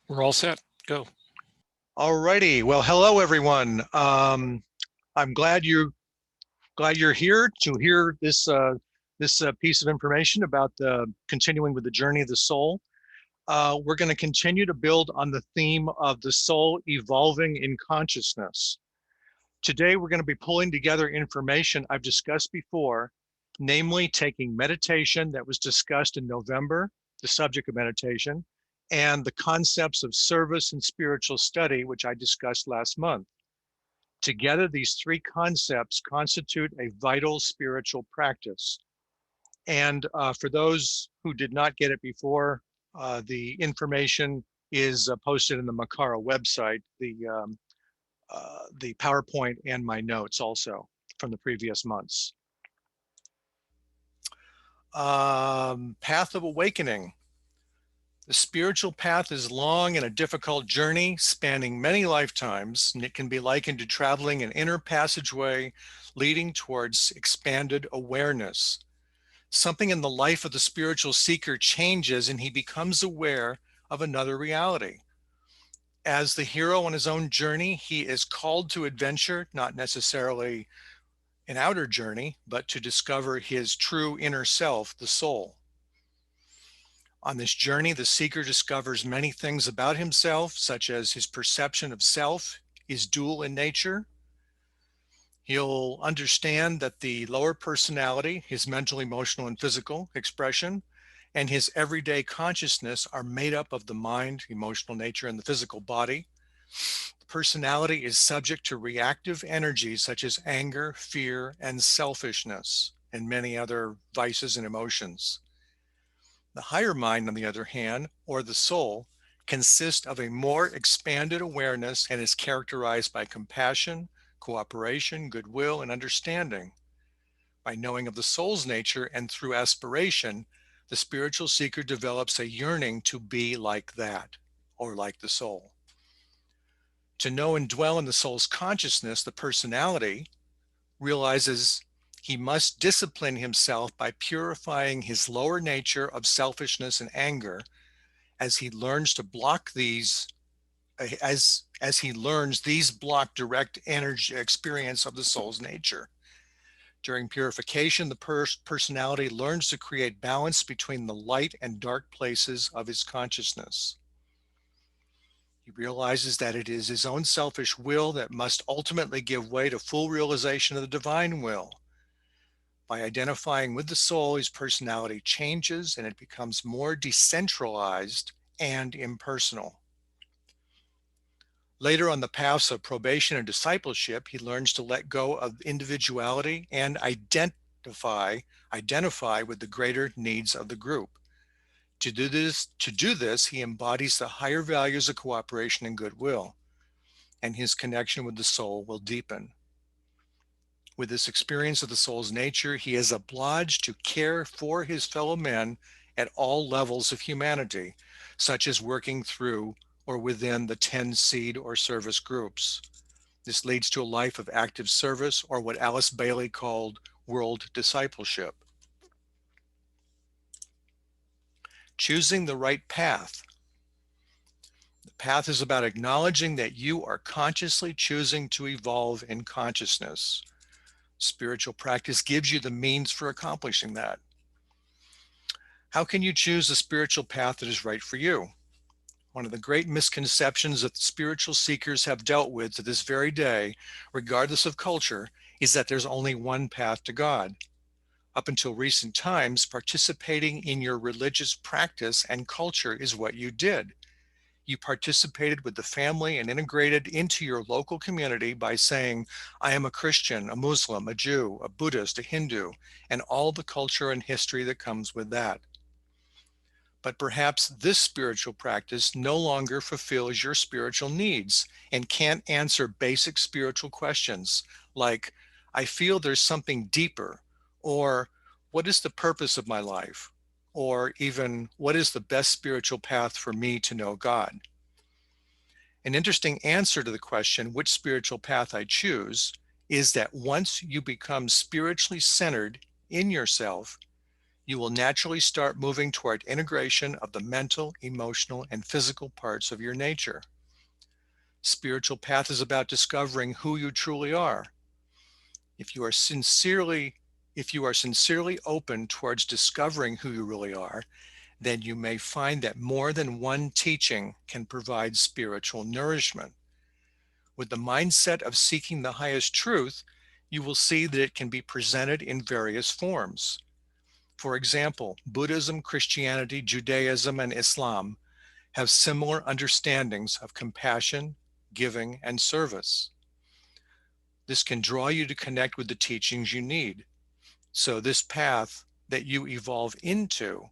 We're all set. Go. All righty. Well, hello everyone. I'm glad you're here to hear this piece of information about continuing with the journey of the soul. We're going to continue to build on the theme of the soul evolving in consciousness. Today, we're going to be pulling together information I've discussed before, namely taking meditation that was discussed in November, the subject of meditation, and the concepts of service and spiritual study, which I discussed last month. Together, these three concepts constitute a vital spiritual practice. And for those who did not get it before, the information is posted in the Makara website, the PowerPoint and my notes also from the previous months. Path of awakening. The spiritual path is long and a difficult journey spanning many lifetimes, and it can be likened to traveling an inner passageway leading towards expanded awareness. Something in the life of the spiritual seeker changes and he becomes aware of another reality. As the hero on his own journey, he is called to adventure, not necessarily an outer journey, but to discover his true inner self, the soul. On this journey, the seeker discovers many things about himself, such as his perception of self is dual in nature. He'll understand that the lower personality, his mental, emotional, and physical expression, and his everyday consciousness are made up of the mind, emotional nature, and the physical body. The personality is subject to reactive energies such as anger, fear, and selfishness, and many other vices and emotions. The higher mind, on the other hand, or the soul, consists of a more expanded awareness and is characterized by compassion, cooperation, goodwill, and understanding. By knowing of the soul's nature and through aspiration, the spiritual seeker develops a yearning to be like that, or like the soul. To know and dwell in the soul's consciousness, the personality realizes he must discipline himself by purifying his lower nature of selfishness and anger as he learns to block these as he learns these block direct energy experience of the soul's nature. During purification, the personality learns to create balance between the light and dark places of his consciousness. He realizes that it is his own selfish will that must ultimately give way to full realization of the divine will. By identifying with the soul, his personality changes and it becomes more decentralized and impersonal. Later on the paths of probation and discipleship, he learns to let go of individuality and identify with the greater needs of the group. To do this, he embodies the higher values of cooperation and goodwill, and his connection with the soul will deepen. With this experience of the soul's nature, he is obliged to care for his fellow men at all levels of humanity, such as working through or within the 10 seed or service groups. This leads to a life of active service, or what Alice Bailey called world discipleship. Choosing the right path. The path is about acknowledging that you are consciously choosing to evolve in consciousness. Spiritual practice gives you the means for accomplishing that. How can you choose the spiritual path that is right for you? One of the great misconceptions that spiritual seekers have dealt with to this very day, regardless of culture, is that there's only one path to God. Up until recent times, participating in your religious practice and culture is what you did. You participated with the family and integrated into your local community by saying, I am a Christian, a Muslim, a Jew, a Buddhist, a Hindu, and all the culture and history that comes with that. But perhaps this spiritual practice no longer fulfills your spiritual needs and can't answer basic spiritual questions like, I feel there's something deeper, or what is the purpose of my life? Or even, what is the best spiritual path for me to know God? An interesting answer to the question, which spiritual path I choose, is that once you become spiritually centered in yourself, you will naturally start moving toward integration of the mental, emotional, and physical parts of your nature. Spiritual path is about discovering who you truly are. If you are sincerely open towards discovering who you really are, then you may find that more than one teaching can provide spiritual nourishment. With the mindset of seeking the highest truth, you will see that it can be presented in various forms. For example, Buddhism, Christianity, Judaism, and Islam have similar understandings of compassion, giving, and service. This can draw you to connect with the teachings you need. So this path that you evolve into,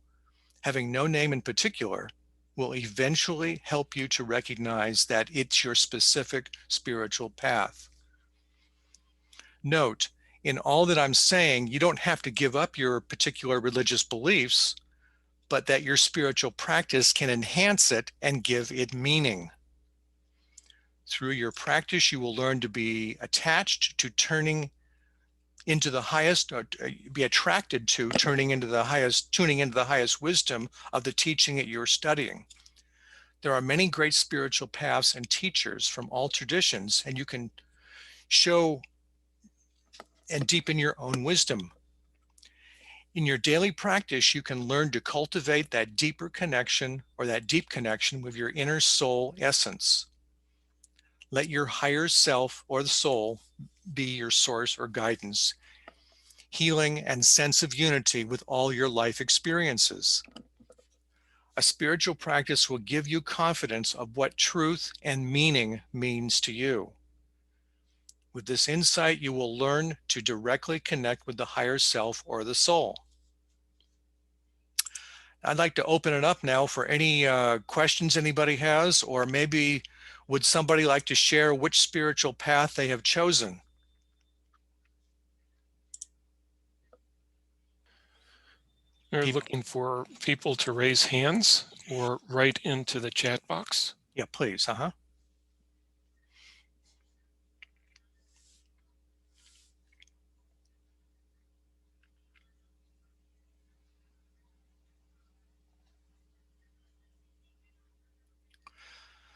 having no name in particular, will eventually help you to recognize that it's your specific spiritual path. Note, in all that I'm saying, you don't have to give up your particular religious beliefs, but that your spiritual practice can enhance it and give it meaning. Through your practice, you will learn to be attached to turning into the highest, or be attracted to tuning into the highest wisdom of the teaching that you're studying. There are many great spiritual paths and teachers from all traditions, and you can show and deepen your own wisdom. In your daily practice, you can learn to cultivate that deeper connection, or that deep connection with your inner soul essence. Let your higher self or the soul be your source or guidance, healing and sense of unity with all your life experiences. A spiritual practice will give you confidence of what truth and meaning means to you. With this insight, you will learn to directly connect with the higher self or the soul. I'd like to open it up now for any questions anybody has, or maybe would somebody like to share which spiritual path they have chosen? We're looking for people to raise hands or write into the chat box. Yeah, please.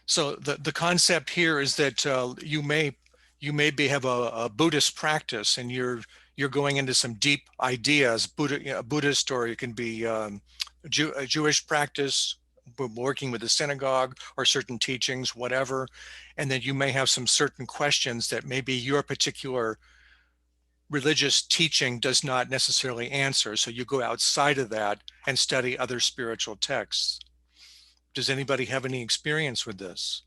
So the concept here is that you may have a Buddhist practice, and you're going into some deep ideas, Buddhist, or it can be a Jewish practice, working with the synagogue or certain teachings, whatever. And then you may have some certain questions that maybe your particular religious teaching does not necessarily answer. So you go outside of that and study other spiritual texts. Does anybody have any experience with this?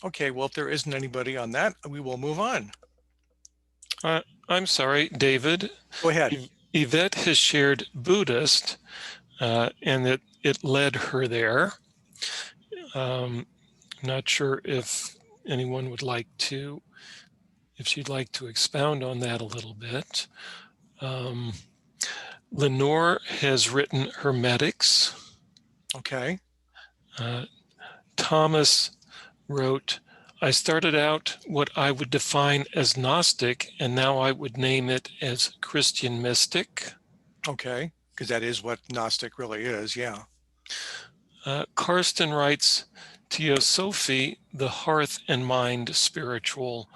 Okay, well, if there isn't anybody on that, we will move on. I'm sorry, David. Go ahead. Yvette has shared Buddhist, and it led her there. I'm not sure if anyone would like to, if she'd like to expound on that a little bit. Lenore has written Hermetics. Okay. Thomas wrote, I started out what I would define as Gnostic, and now I would name it as Christian mystic. Okay, because that is what Gnostic really is, yeah. Karsten writes, Theosophy, the hearth and mind spiritual.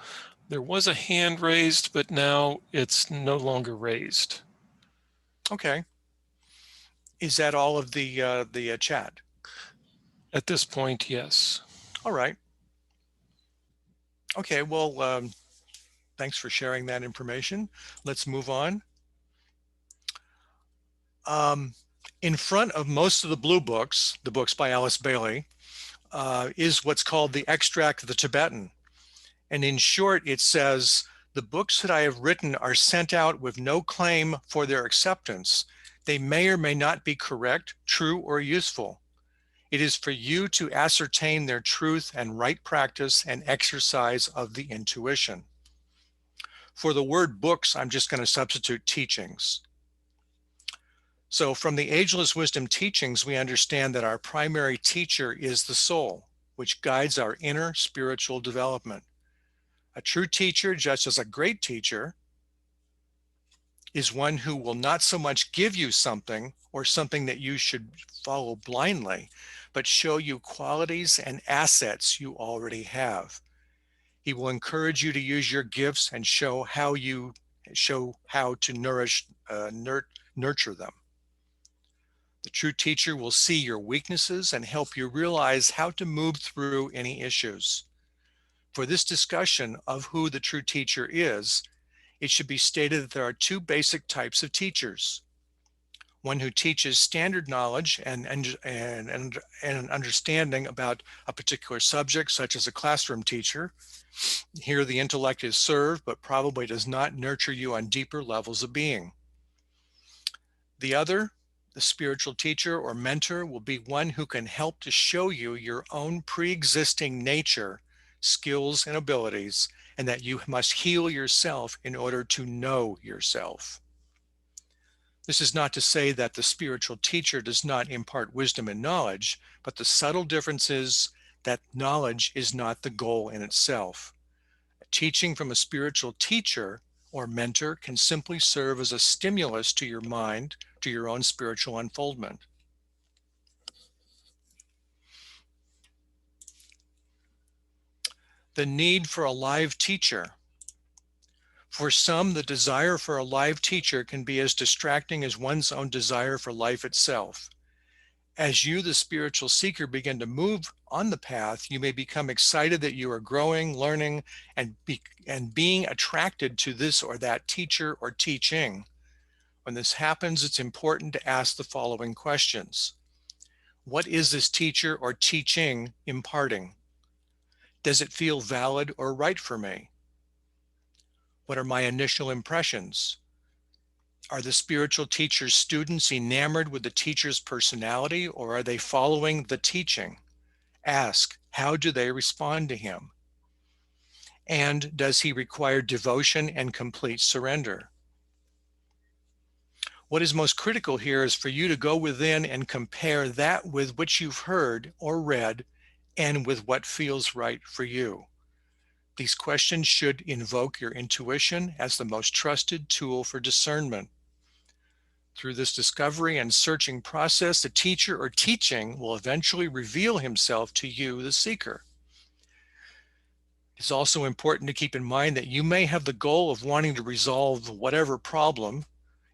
There was a hand raised, but now it's no longer raised. Okay. Is that all of the chat? At this point, yes. All right. Okay, well, thanks for sharing that information. Let's move on. In front of most of the blue books, the books by Alice Bailey, is what's called the Extract of the Tibetan. And in short, it says, the books that I have written are sent out with no claim for their acceptance. They may or may not be correct, true, or useful. It is for you to ascertain their truth and right practice and exercise of the intuition. For the word books, I'm just going to substitute teachings. So from the Ageless Wisdom teachings, we understand that our primary teacher is the soul. which guides our inner spiritual development. A true teacher, just as a great teacher, is one who will not so much give you something or something that you should follow blindly, but show you qualities and assets you already have. He will encourage you to use your gifts and show how to nurture them. The true teacher will see your weaknesses and help you realize how to move through any issues. For this discussion of who the true teacher is, it should be stated that there are two basic types of teachers. One who teaches standard knowledge and an understanding about a particular subject, such as a classroom teacher. Here the intellect is served, but probably does not nurture you on deeper levels of being. The other, the spiritual teacher or mentor, will be one who can help to show you your own pre-existing nature, skills, and abilities, and that you must heal yourself in order to know yourself. This is not to say that the spiritual teacher does not impart wisdom and knowledge, but the subtle difference is that knowledge is not the goal in itself. Teaching from a spiritual teacher or mentor can simply serve as a stimulus to your mind, to your own spiritual unfoldment. The need for a live teacher. For some, the desire for a live teacher can be as distracting as one's own desire for life itself. As you, the spiritual seeker, begin to move on the path, you may become excited that you are growing, learning, and being attracted to this or that teacher or teaching. When this happens, it's important to ask the following questions. What is this teacher or teaching imparting? Does it feel valid or right for me? What are my initial impressions? Are the spiritual teacher's students enamored with the teacher's personality, or are they following the teaching? Ask, how do they respond to him? And does he require devotion and complete surrender? What is most critical here is for you to go within and compare that with what you've heard or read and with what feels right for you. These questions should invoke your intuition as the most trusted tool for discernment. Through this discovery and searching process, the teacher or teaching will eventually reveal himself to you, the seeker. It's also important to keep in mind that you may have the goal of wanting to resolve whatever problem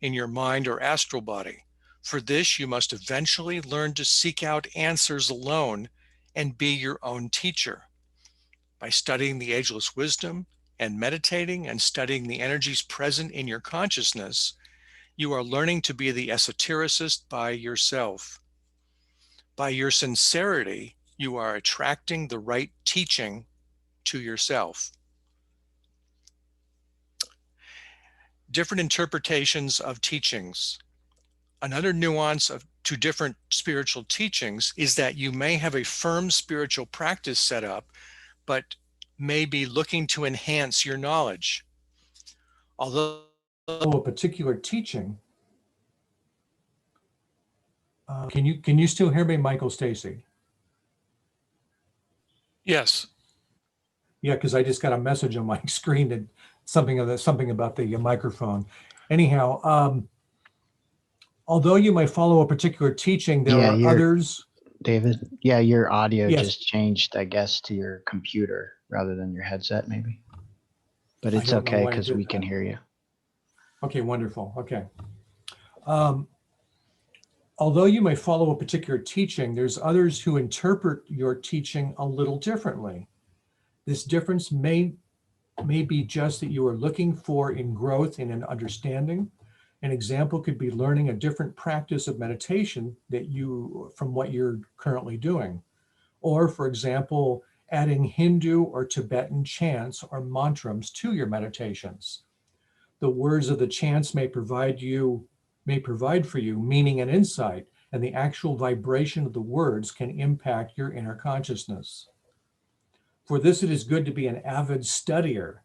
in your mind or astral body. For this, you must eventually learn to seek out answers alone and be your own teacher. By studying the ageless wisdom and meditating and studying the energies present in your consciousness, you are learning to be the esotericist by yourself. By your sincerity, you are attracting the right teaching to yourself. Different interpretations of teachings. Another nuance to different spiritual teachings is that you may have a firm spiritual practice set up, but may be looking to enhance your knowledge. Although a particular teaching, can you still hear me, Michael Stacy? Yes. Yeah, because I just got a message on my screen that something about the microphone. Anyhow, although you may follow a particular teaching, there are others. David, yeah, your audio just changed, I guess, to your computer rather than your headset, maybe. But it's okay because we can hear you. Okay, wonderful. Okay. Although you may follow a particular teaching, there's others who interpret your teaching a little differently. This difference may be just that you are looking for in growth and in understanding. An example could be learning a different practice of meditation from what you're currently doing. Or, for example, adding Hindu or Tibetan chants or mantras to your meditations. The words of the chants may provide for you meaning and insight, and the actual vibration of the words can impact your inner consciousness. For this, it is good to be an avid studier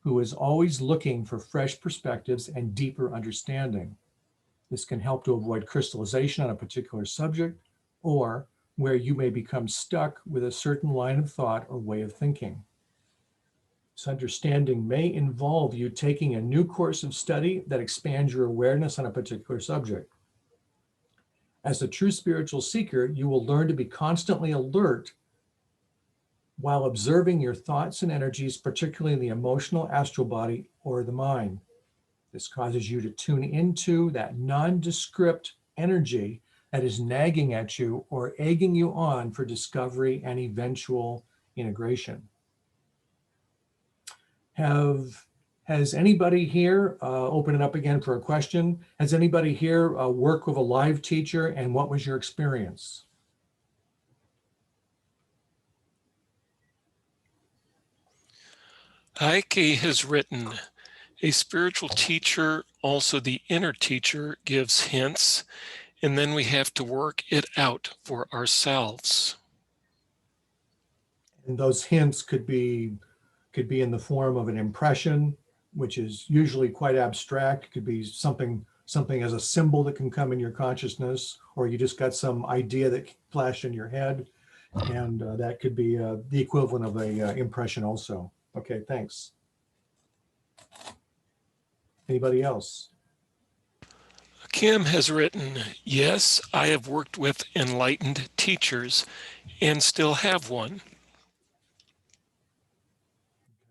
who is always looking for fresh perspectives and deeper understanding. This can help to avoid crystallization on a particular subject or where you may become stuck with a certain line of thought or way of thinking. This understanding may involve you taking a new course of study that expands your awareness on a particular subject. As a true spiritual seeker, you will learn to be constantly alert while observing your thoughts and energies, particularly in the emotional astral body or the mind. This causes you to tune into that nondescript energy that is nagging at you or egging you on for discovery and eventual integration. Has anybody here, open it up again for a question, has anybody here worked with a live teacher, and what was your experience? Heike has written, a spiritual teacher, also the inner teacher, gives hints, and then we have to work it out for ourselves. And those hints could be in the form of an impression, which is usually quite abstract. It could be something as a symbol that can come in your consciousness, or you just got some idea that flashed in your head, and that could be the equivalent of a impression also. Okay, thanks. Anybody else? Kim has written, yes, I have worked with enlightened teachers and still have one.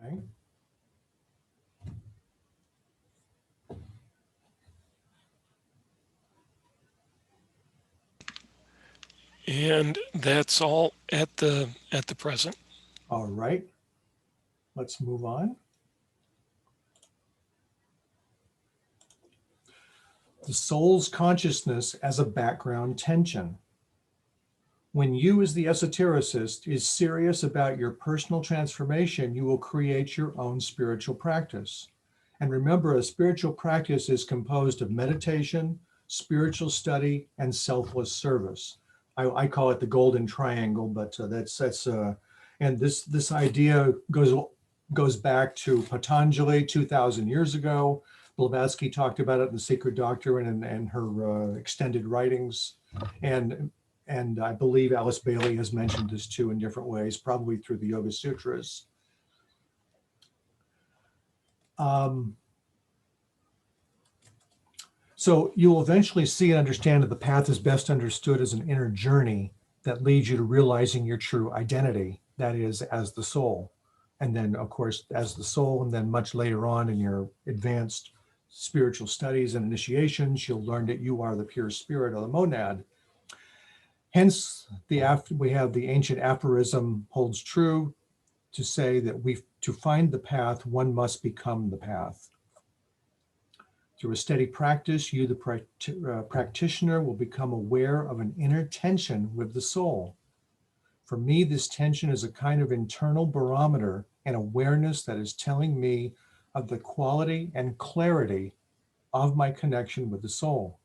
Okay. And that's all at the present. All right. Let's move on. The soul's consciousness as a background tension. When you, as the esotericist, is serious about your personal transformation, you will create your own spiritual practice. And remember, a spiritual practice is composed of meditation, spiritual study, and selfless service. I call it the golden triangle, but and this idea goes back to Patanjali 2,000 years ago. Blavatsky talked about it in The Secret Doctrine and her extended writings. And I believe Alice Bailey has mentioned this too in different ways, probably through the Yoga Sutras. So you will eventually see and understand that the path is best understood as an inner journey that leads you to realizing your true identity, that is, as the soul. And then, of course, as the soul, and then much later on in your advanced spiritual studies and initiations, you'll learn that you are the pure spirit or the monad. Hence, we have the ancient aphorism holds true to say that to find the path, one must become the path. Through a steady practice, you, the practitioner, will become aware of an inner tension with the soul. For me, this tension is a kind of internal barometer and awareness that is telling me of the quality and clarity of my connection with the soul.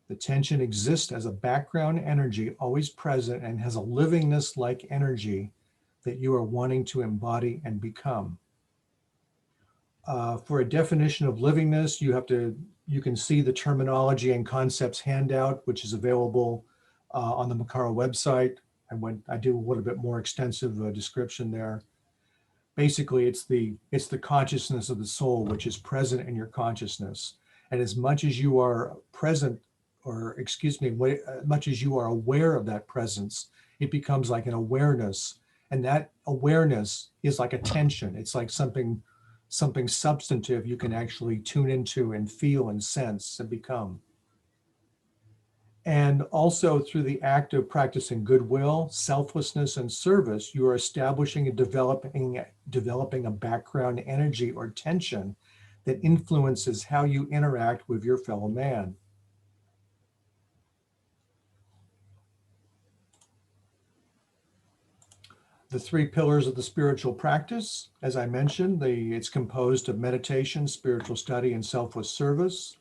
The tension exists as a background energy, always present, and has a livingness-like energy that you are wanting to embody and become. For a definition of livingness, you can see the terminology and concepts handout, which is available on the Makara website. I do a little bit more extensive description there. Basically, it's the consciousness of the soul, which is present in your consciousness. And as much as you are present, or excuse me, much as you are aware of that presence, it becomes like an awareness. And that awareness is like a tension. It's like something substantive you can actually tune into and feel and sense and become. And also through the act of practicing goodwill, selflessness, and service, you are establishing and developing a background energy or tension that influences how you interact with your fellow man. The three pillars of the spiritual practice, as I mentioned, it's composed of meditation, spiritual study, and selfless service.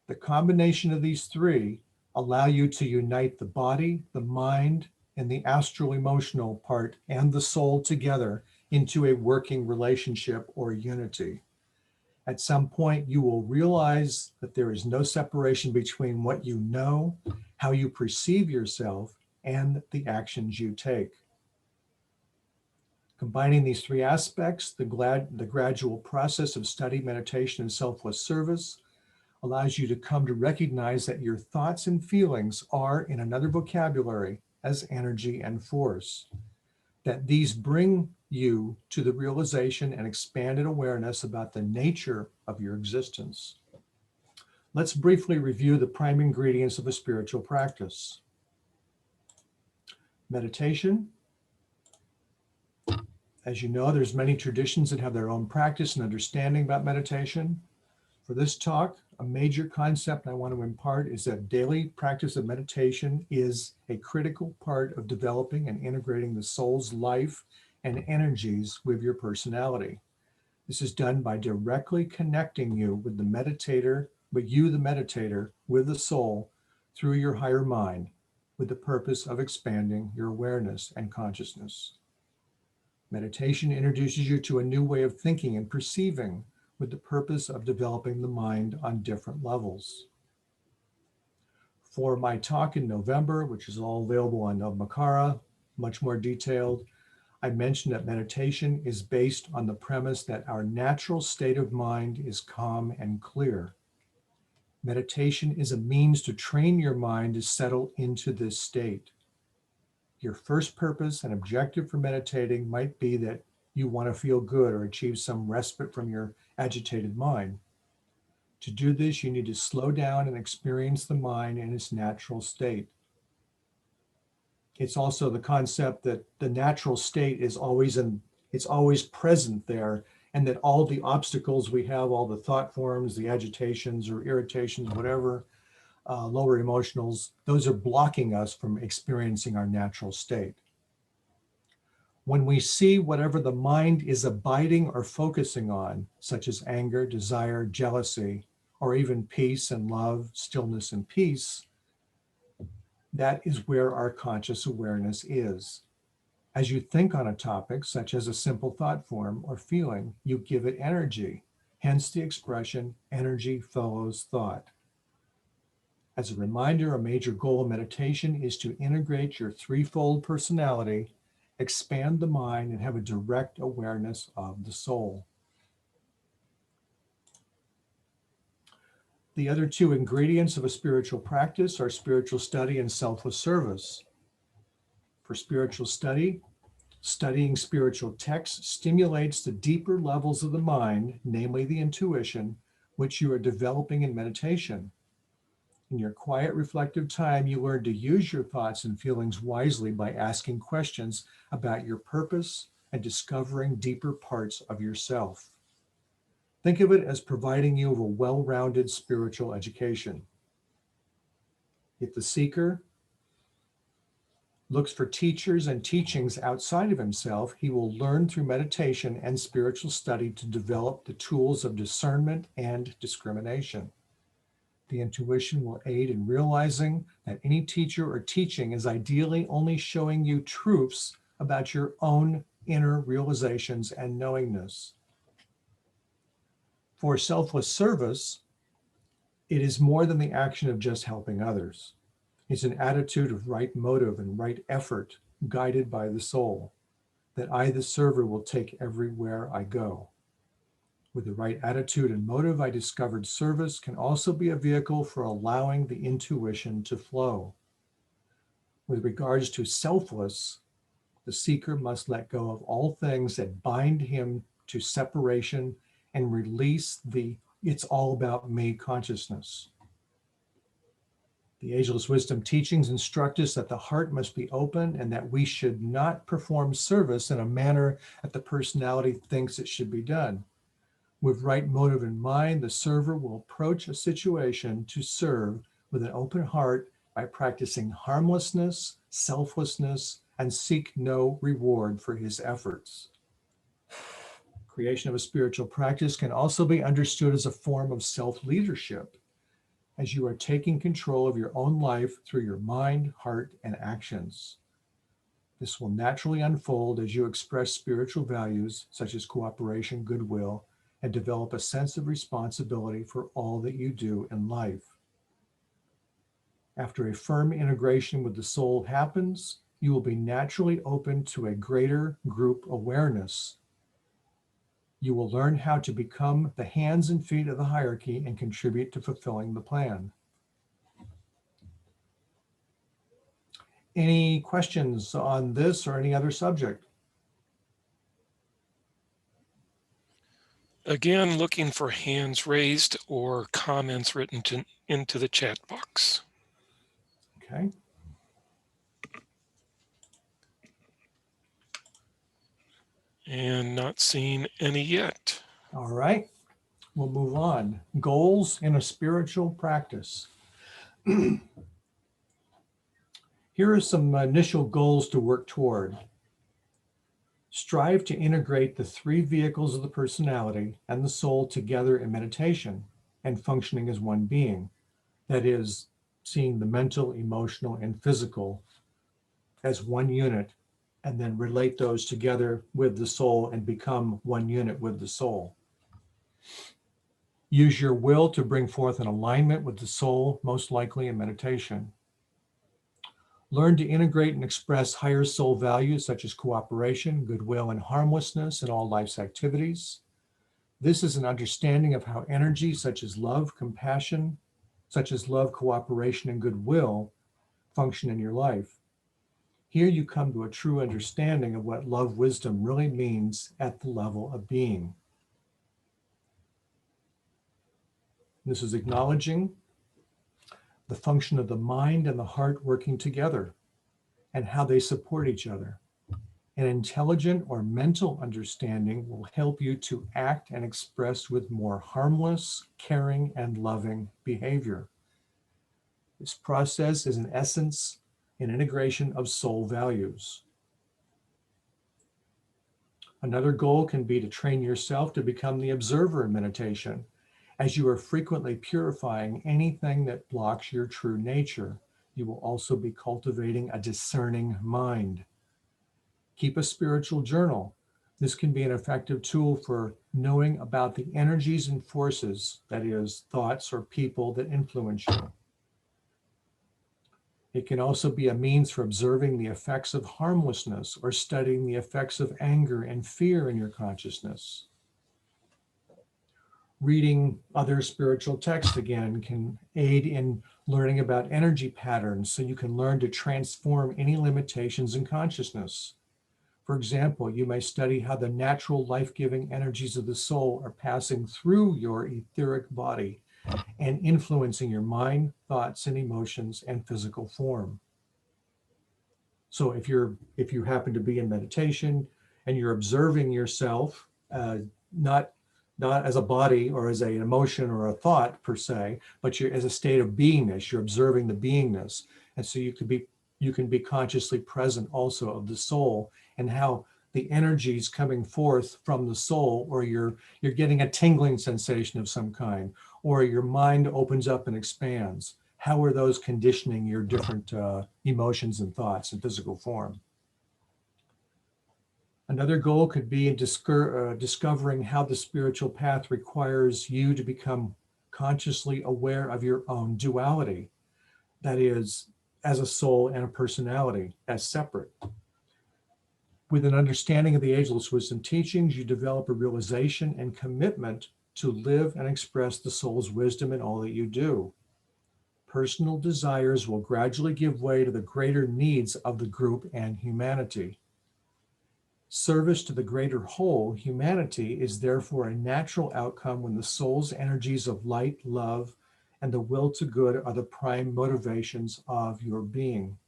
The combination of these three allow you to unite the body, the mind, and the astral emotional part and the soul together into a working relationship or unity. At some point, you will realize that there is no separation between what you know, how you perceive yourself, and the actions you take. Combining these three aspects, the gradual process of study, meditation, and selfless service allows you to come to recognize that your thoughts and feelings are, in another vocabulary, as energy and force, that these bring you to the realization and expanded awareness about the nature of your existence. Let's briefly review the prime ingredients of a spiritual practice. Meditation. As you know, there's many traditions that have their own practice and understanding about meditation. For this talk, a major concept I want to impart is that daily practice of meditation is a critical part of developing and integrating the soul's life and energies with your personality. This is done by directly connecting you with the meditator, with the soul through your higher mind, with the purpose of expanding your awareness and consciousness. Meditation introduces you to a new way of thinking and perceiving, with the purpose of developing the mind on different levels. For my talk in November, which is all available on Navmakara, much more detailed, I mentioned that meditation is based on the premise that our natural state of mind is calm and clear. Meditation is a means to train your mind to settle into this state. Your first purpose and objective for meditating might be that you want to feel good or achieve some respite from your agitated mind. To do this, you need to slow down and experience the mind in its natural state. It's also the concept that the natural state is it's always present there, and that all the obstacles we have, all the thought forms, the agitations or irritations, whatever, lower emotionals, those are blocking us from experiencing our natural state. When we see whatever the mind is abiding or focusing on, such as anger, desire, jealousy, or even peace and love, stillness and peace, that is where our conscious awareness is. As you think on a topic, such as a simple thought form or feeling, you give it energy, hence the expression, energy follows thought. As a reminder, a major goal of meditation is to integrate your threefold personality, expand the mind, and have a direct awareness of the soul. The other two ingredients of a spiritual practice are spiritual study and selfless service. For spiritual study, studying spiritual texts stimulates the deeper levels of the mind, namely the intuition, which you are developing in meditation. In your quiet, reflective time, you learn to use your thoughts and feelings wisely by asking questions about your purpose and discovering deeper parts of yourself. Think of it as providing you with a well-rounded spiritual education. If the seeker looks for teachers and teachings outside of himself, he will learn through meditation and spiritual study to develop the tools of discernment and discrimination. The intuition will aid in realizing that any teacher or teaching is ideally only showing you truths about your own inner realizations and knowingness. For selfless service, it is more than the action of just helping others. It's an attitude of right motive and right effort, guided by the soul, that I, the server, will take everywhere I go. With the right attitude and motive, I discovered service can also be a vehicle for allowing the intuition to flow. With regards to selfless, the seeker must let go of all things that bind him to separation and release the "it's all about me" consciousness. The Ageless Wisdom teachings instruct us that the heart must be open and that we should not perform service in a manner that the personality thinks it should be done. With right motive in mind, the server will approach a situation to serve with an open heart by practicing harmlessness, selflessness, and seek no reward for his efforts. Creation of a spiritual practice can also be understood as a form of self-leadership, as you are taking control of your own life through your mind, heart, and actions. This will naturally unfold as you express spiritual values such as cooperation, goodwill, and develop a sense of responsibility for all that you do in life. After a firm integration with the soul happens, you will be naturally open to a greater group awareness. You will learn how to become the hands and feet of the hierarchy and contribute to fulfilling the plan. Any questions on this or any other subject? Again, looking for hands raised or comments written into the chat box. Okay. And not seeing any yet. All right. We'll move on. Goals in a spiritual practice. Here are some initial goals to work toward. Strive to integrate the three vehicles of the personality and the soul together in meditation and functioning as one being. That is, seeing the mental, emotional, and physical as one unit, and then relate those together with the soul and become one unit with the soul. Use your will to bring forth an alignment with the soul, most likely in meditation. Learn to integrate and express higher soul values such as cooperation, goodwill, and harmlessness in all life's activities. This is an understanding of how energy such as love, compassion, such as love, cooperation, and goodwill function in your life. Here you come to a true understanding of what love wisdom really means at the level of being. This is acknowledging the function of the mind and the heart working together and how they support each other. An intelligent or mental understanding will help you to act and express with more harmless, caring, and loving behavior. This process is in essence an integration of soul values. Another goal can be to train yourself to become the observer in meditation, as you are frequently purifying anything that blocks your true nature. You will also be cultivating a discerning mind. Keep a spiritual journal. This can be an effective tool for knowing about the energies and forces, that is, thoughts or people that influence you. It can also be a means for observing the effects of harmlessness or studying the effects of anger and fear in your consciousness. Reading other spiritual texts again can aid in learning about energy patterns so you can learn to transform any limitations in consciousness. For example, you may study how the natural life-giving energies of the soul are passing through your etheric body and influencing your mind, thoughts, and emotions and physical form. So if you happen to be in meditation and you're observing yourself, not as a body or as an emotion or a thought per se, but you're as a state of beingness, you're observing the beingness. And so you can be consciously present also of the soul and how the energies coming forth from the soul, or you're getting a tingling sensation of some kind, or your mind opens up and expands. How are those conditioning your different emotions and thoughts in physical form? Another goal could be in discovering how the spiritual path requires you to become consciously aware of your own duality. That is, as a soul and a personality, as separate. With an understanding of the ageless wisdom teachings, you develop a realization and commitment to live and express the soul's wisdom in all that you do. Personal desires will gradually give way to the greater needs of the group and humanity. Service to the greater whole, humanity, is therefore a natural outcome when the soul's energies of light, love, and the will to good are the prime motivations of your being.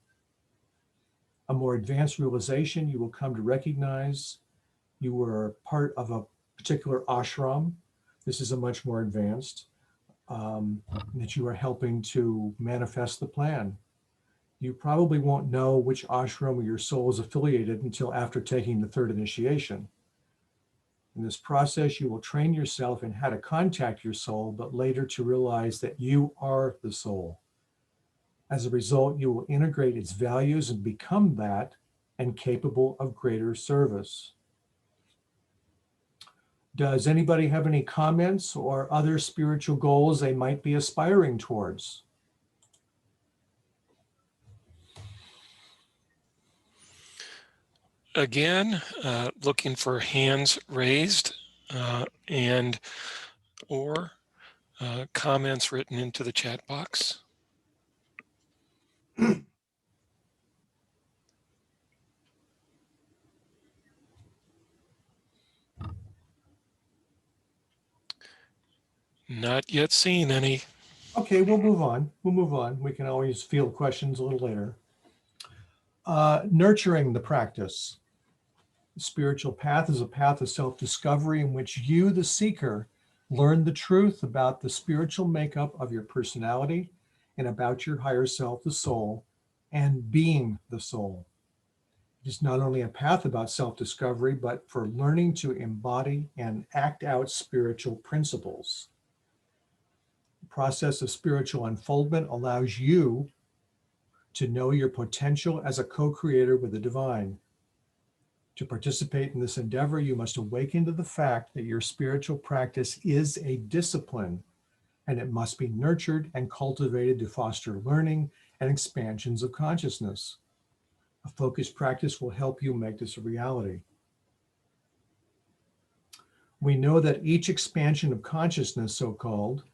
A more advanced realization, you will come to recognize you were part of a particular ashram. This is a much more advanced, that you are helping to manifest the plan. You probably won't know which ashram your soul is affiliated until after taking the third initiation. In this process, you will train yourself in how to contact your soul, but later to realize that you are the soul. As a result, you will integrate its values and become that and capable of greater service. Does anybody have any comments or other spiritual goals they might be aspiring towards? again, looking for hands raised and or comments written into the chat box. Not yet seeing any. Okay, we'll move on. We'll move on. We can always field questions a little later. Nurturing the practice. The spiritual path is a path of self-discovery in which you, the seeker, learn the truth about the spiritual makeup of your personality and about your higher self, the soul, and being the soul. It is not only a path about self-discovery, but for learning to embody and act out spiritual principles. The process of spiritual unfoldment allows you to know your potential as a co-creator with the divine. To participate in this endeavor, you must awaken to the fact that your spiritual practice is a discipline, and it must be nurtured and cultivated to foster learning and expansions of consciousness. A focused practice will help you make this a reality. We know that each expansion of consciousness, so-called,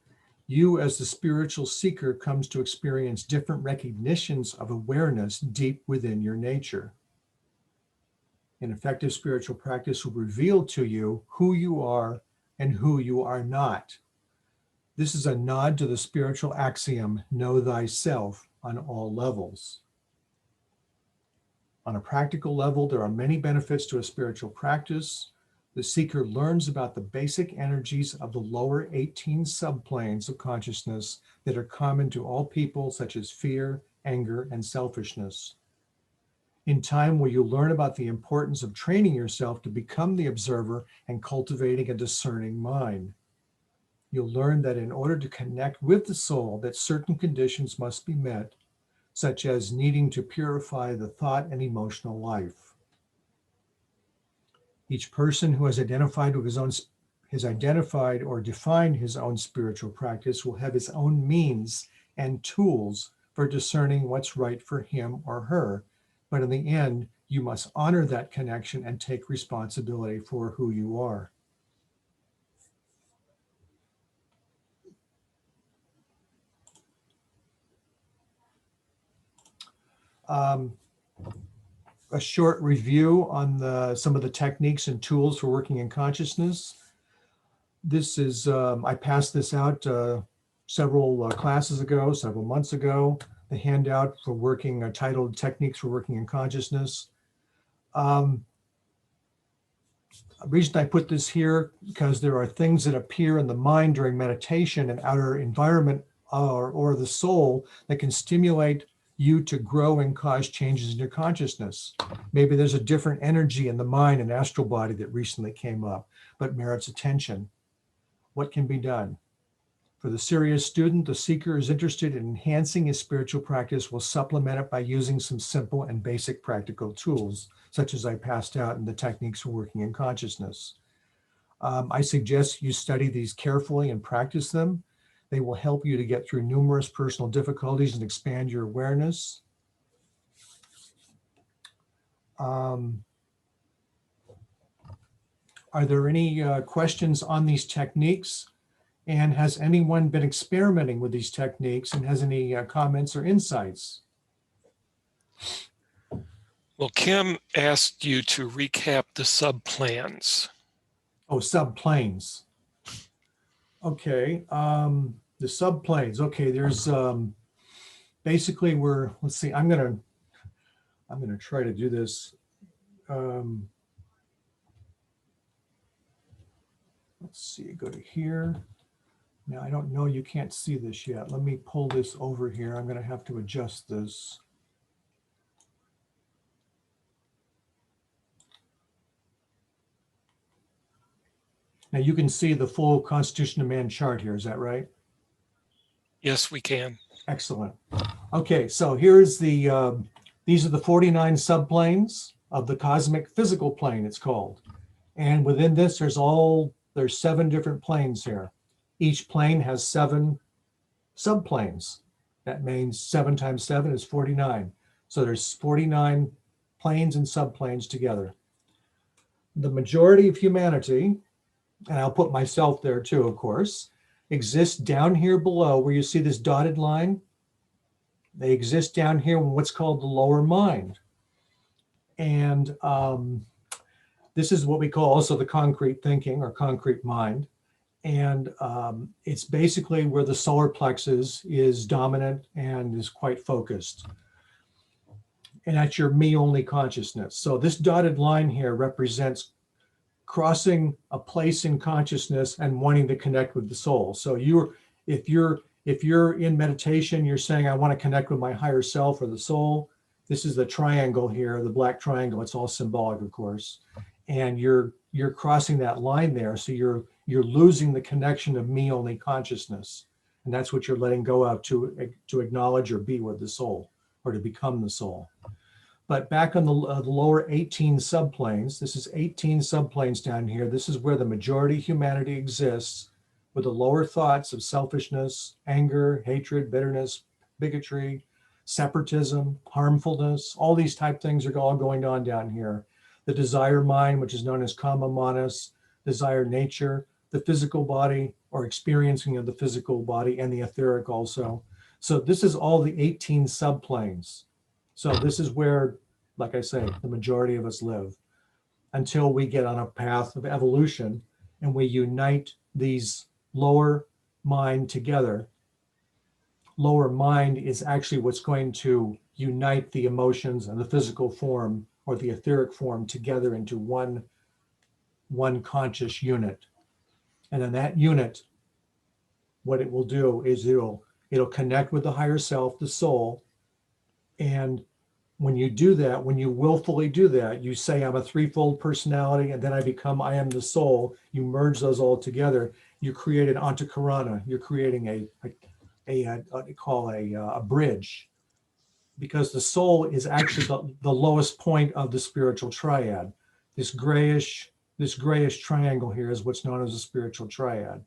you as the spiritual seeker comes to experience different recognitions of awareness deep within your nature. An effective spiritual practice will reveal to you who you are and who you are not. This is a nod to the spiritual axiom, know thyself, on all levels. On a practical level, there are many benefits to a spiritual practice. The seeker learns about the basic energies of the lower 18 subplanes of consciousness that are common to all people, such as fear, anger, and selfishness. In time, will you learn about the importance of training yourself to become the observer and cultivating a discerning mind. You'll learn that in order to connect with the soul, that certain conditions must be met, such as needing to purify the thought and emotional life. Each person who has identified or defined his own spiritual practice will have his own means and tools for discerning what's right for him or her. But in the end, you must honor that connection and take responsibility for who you are. A short review on some of the techniques and tools for working in consciousness. This is, I passed this out several classes ago, several months ago, the handout for working, titled Techniques for Working in Consciousness. The reason I put this here, because there are things that appear in the mind during meditation and outer environment or the soul that can stimulate you to grow and cause changes in your consciousness. Maybe there's a different energy in the mind and astral body that recently came up, but merits attention. What can be done? For the serious student, the seeker is interested in enhancing his spiritual practice will supplement it by using some simple and basic practical tools, such as I passed out in the techniques for working in consciousness. I suggest you study these carefully and practice them. They will help you to get through numerous personal difficulties and expand your awareness. Are there any questions on these techniques? And has anyone been experimenting with these techniques and has any comments or insights? Well, Kim asked you to recap the subplans. Oh, subplanes. Okay, the subplanes. Okay, there's basically let's see, I'm gonna try to do this. Let's see, go to here. Now, I don't know, you can't see this yet. Let me pull this over here. I'm gonna have to adjust this. Now you can see the full Constitution of Man chart here, is that right? Yes, we can. Excellent. Okay, so here's these are the 49 subplanes of the cosmic physical plane, it's called. And within this, there's 7 different planes here. Each plane has 7 subplanes. That means 7 times 7 is 49. So there's 49 planes and subplanes together. The majority of humanity, and I'll put myself there too, of course, exists down here below where you see this dotted line. They exist down here in what's called the lower mind. And this is what we call also the concrete thinking or concrete mind. And it's basically where the solar plexus is dominant and is quite focused. And that's your me only consciousness. So this dotted line here represents crossing a place in consciousness and wanting to connect with the soul. So if you're in meditation, you're saying, I want to connect with my higher self or the soul. This is the triangle here, the black triangle. It's all symbolic, of course. And you're crossing that line there. So you're losing the connection of me only consciousness. And that's what you're letting go of to acknowledge or be with the soul or to become the soul. But back on the lower 18 subplanes, this is 18 subplanes down here. This is where the majority of humanity exists, with the lower thoughts of selfishness, anger, hatred, bitterness, bigotry, separatism, harmfulness. All these type things are all going on down here. The desire mind, which is known as kama manas, desire nature, the physical body or experiencing of the physical body, and the etheric also. So this is all the 18 subplanes. So this is where, like I say, the majority of us live until we get on a path of evolution and we unite these lower mind together. Lower mind is actually what's going to unite the emotions and the physical form or the etheric form together into one conscious unit. And then that unit, what it will do is it'll connect with the higher self, the soul. And when you do that, when you willfully do that, you say, I'm a threefold personality, and then I am the soul. You merge those all together. You create an antakarana. You're creating what they call a bridge, because the soul is actually the lowest point of the spiritual triad. This grayish triangle here is what's known as a spiritual triad.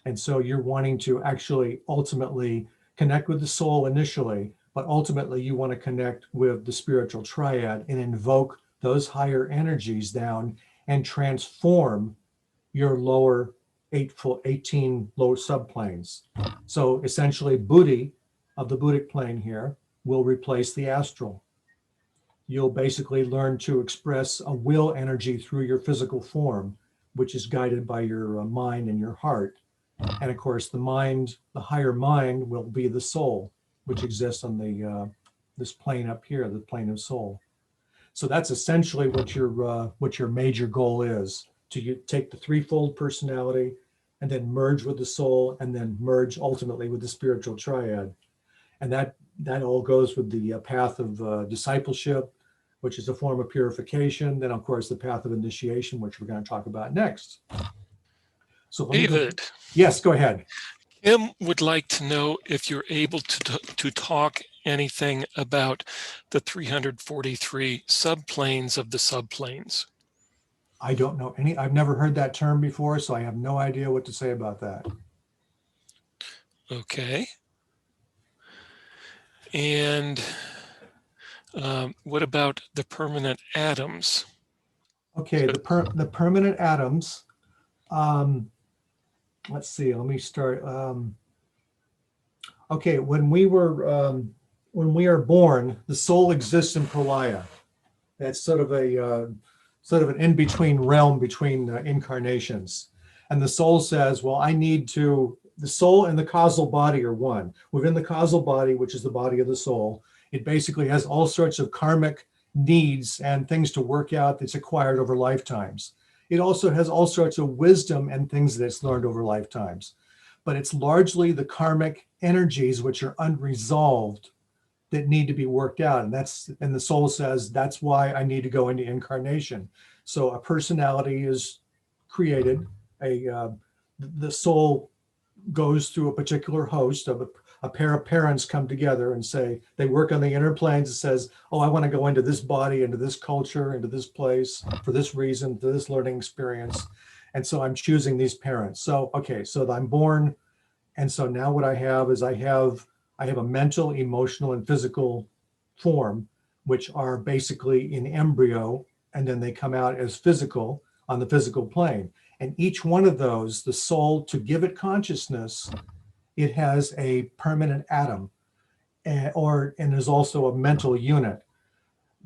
And so you're wanting to actually ultimately connect with the soul initially, but ultimately you want to connect with the spiritual triad and invoke those higher energies down and transform your lower 18 lower subplanes. So essentially Buddhi of the Buddhic plane here will replace the astral. You'll basically learn to express a will energy through your physical form, which is guided by your mind and your heart. And of course, the higher mind will be the soul, which exists on this plane up here, the plane of soul. So that's essentially what your major goal is, to take the threefold personality and then merge with the soul and then merge ultimately with the spiritual triad. And that all goes with the path of discipleship, which is a form of purification. Then, of course, the path of initiation, which we're going to talk about next. So David. Yes, go ahead. Kim would like to know if you're able to talk anything about the 343 subplanes of the subplanes. I don't know I've never heard that term before, so I have no idea what to say about that. Okay. And what about the permanent atoms? Okay, the permanent atoms. Let's see. Let me start. Okay, when we are born, the soul exists in pralaya. That's sort of an in-between realm between incarnations. And the soul says, well, the soul and the causal body are one. Within the causal body, which is the body of the soul, it basically has all sorts of karmic needs and things to work out that's acquired over lifetimes. It also has all sorts of wisdom and things that it's learned over lifetimes. But it's largely the karmic energies which are unresolved that need to be worked out. And the soul says, that's why I need to go into incarnation. So a personality is created. The soul goes through a particular host of a pair of parents come together and say, they work on the inner planes. It says, oh, I want to go into this body, into this culture, into this place for this reason, for this learning experience. And so I'm choosing these parents. So, okay, so I'm born. And so now what I have is I have a mental, emotional, and physical form, which are basically in embryo, and then they come out as physical on the physical plane. And each one of those, the soul, to give it consciousness, it has a permanent atom, and there's also a mental unit.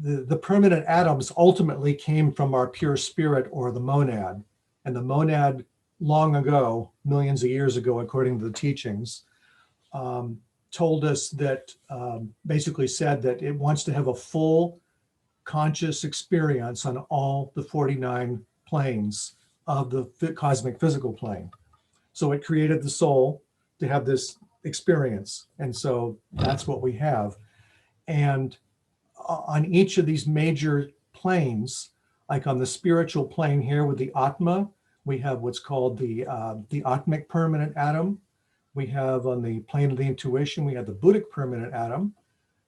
The permanent atoms ultimately came from our pure spirit, or the monad. And the monad, long ago, millions of years ago, according to the teachings, told us that, basically said that it wants to have a full conscious experience on all the 49 planes of the cosmic physical plane. So it created the soul to have this experience. And so that's what we have. And on each of these major planes, like on the spiritual plane here with the Atma, we have what's called the Atmic permanent atom. We have on the plane of the intuition, we have the Buddhic permanent atom.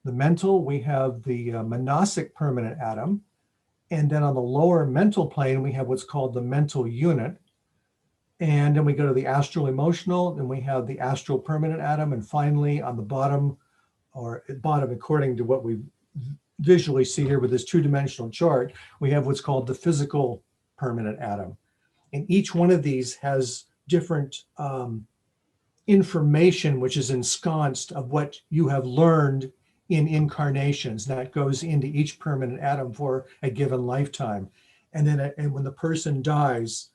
The mental, we have the Manasic permanent atom. And then on the lower mental plane, we have what's called the mental unit. And then we go to the astral emotional, then we have the astral permanent atom. And finally, on the bottom, according to what we visually see here with this two-dimensional chart, we have what's called the physical permanent atom. And each one of these has different information which is ensconced of what you have learned in incarnations that goes into each permanent atom for a given lifetime. And then and when the person dies,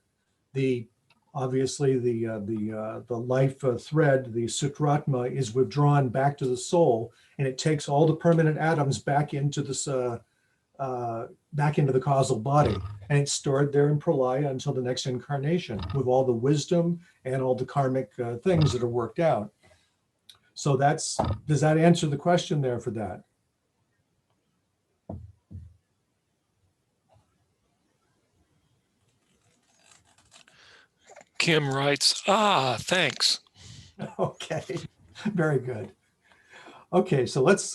obviously the life thread, the sutratma, is withdrawn back to the soul, and it takes all the permanent atoms back into this back into the causal body, and it's stored there in pralaya until the next incarnation with all the wisdom and all the karmic things that are worked out. So does that answer the question there for that? Kim writes, thanks. Okay, very good. Okay, so let's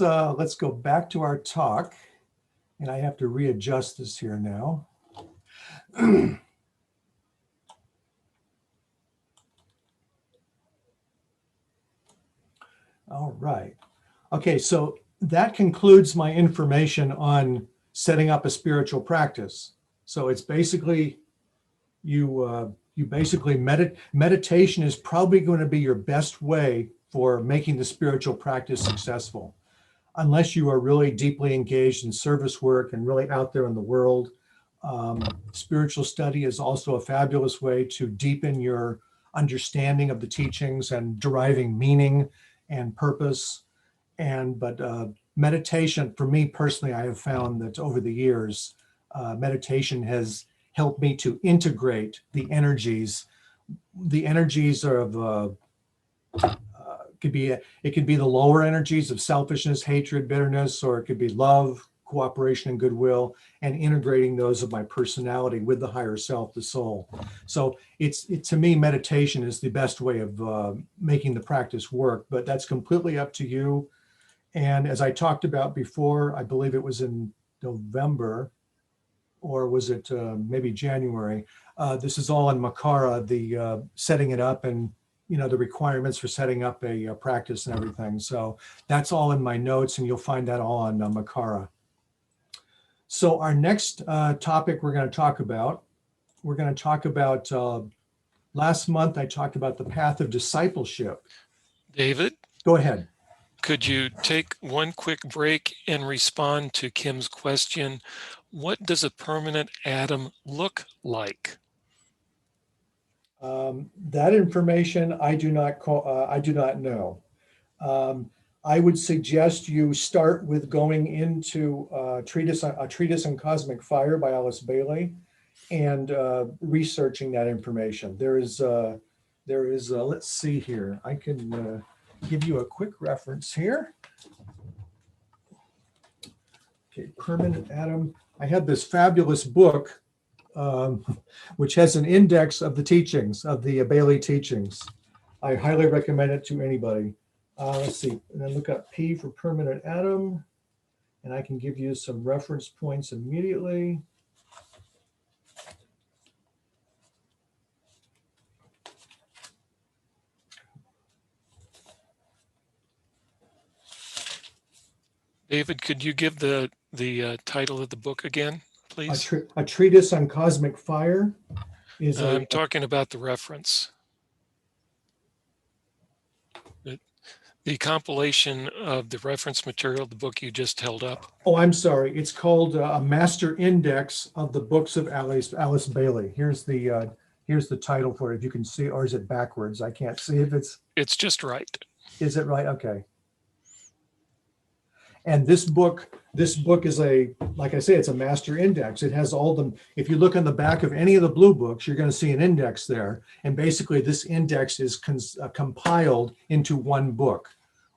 go back to our talk, and I have to readjust this here now. All right. Okay, so that concludes my information on setting up a spiritual practice. So it's basically you basically meditation is probably going to be your best way for making the spiritual practice successful, unless you are really deeply engaged in service work and really out there in the world. Spiritual study is also a fabulous way to deepen your understanding of the teachings and deriving meaning and purpose. But meditation, for me personally, I have found that over the years, meditation has helped me to integrate the energies. The energies of it could be the lower energies of selfishness, hatred, bitterness, or it could be love, cooperation, and goodwill, and integrating those of my personality with the higher self, the soul. So to me, meditation is the best way of making the practice work, but that's completely up to you. And as I talked about before, I believe it was in November, or was it maybe January? This is all in Makara, the setting it up and the requirements for setting up a practice and everything. So that's all in my notes, and you'll find that all on Makara. So our next topic we're going to talk about, last month I talked about the path of discipleship. David? Go ahead. Could you take one quick break and respond to Kim's question? What does a permanent atom look like? That information I do not know. I would suggest you start with going into a treatise on cosmic fire by Alice Bailey and researching that information. There is let's see here. I can give you a quick reference here. Okay, permanent atom. I have this fabulous book, which has an index of the teachings, of the Bailey teachings. I highly recommend it to anybody. Let's see, and then look up P for permanent atom, and I can give you some reference points immediately. David, could you give the title of the book again, please? A treatise on cosmic fire is I'm talking about the reference. The compilation of the reference material, the book you just held up. Oh, I'm sorry. It's called A Master Index of the Books of Alice Bailey. Here's the title for it. If you can see, or is it backwards? I can't see if it's just right. Is it right? Okay. And this book is like I say, it's a master index. It has all them. If you look on the back of any of the blue books, you're going to see an index there. And basically this index is compiled into one book.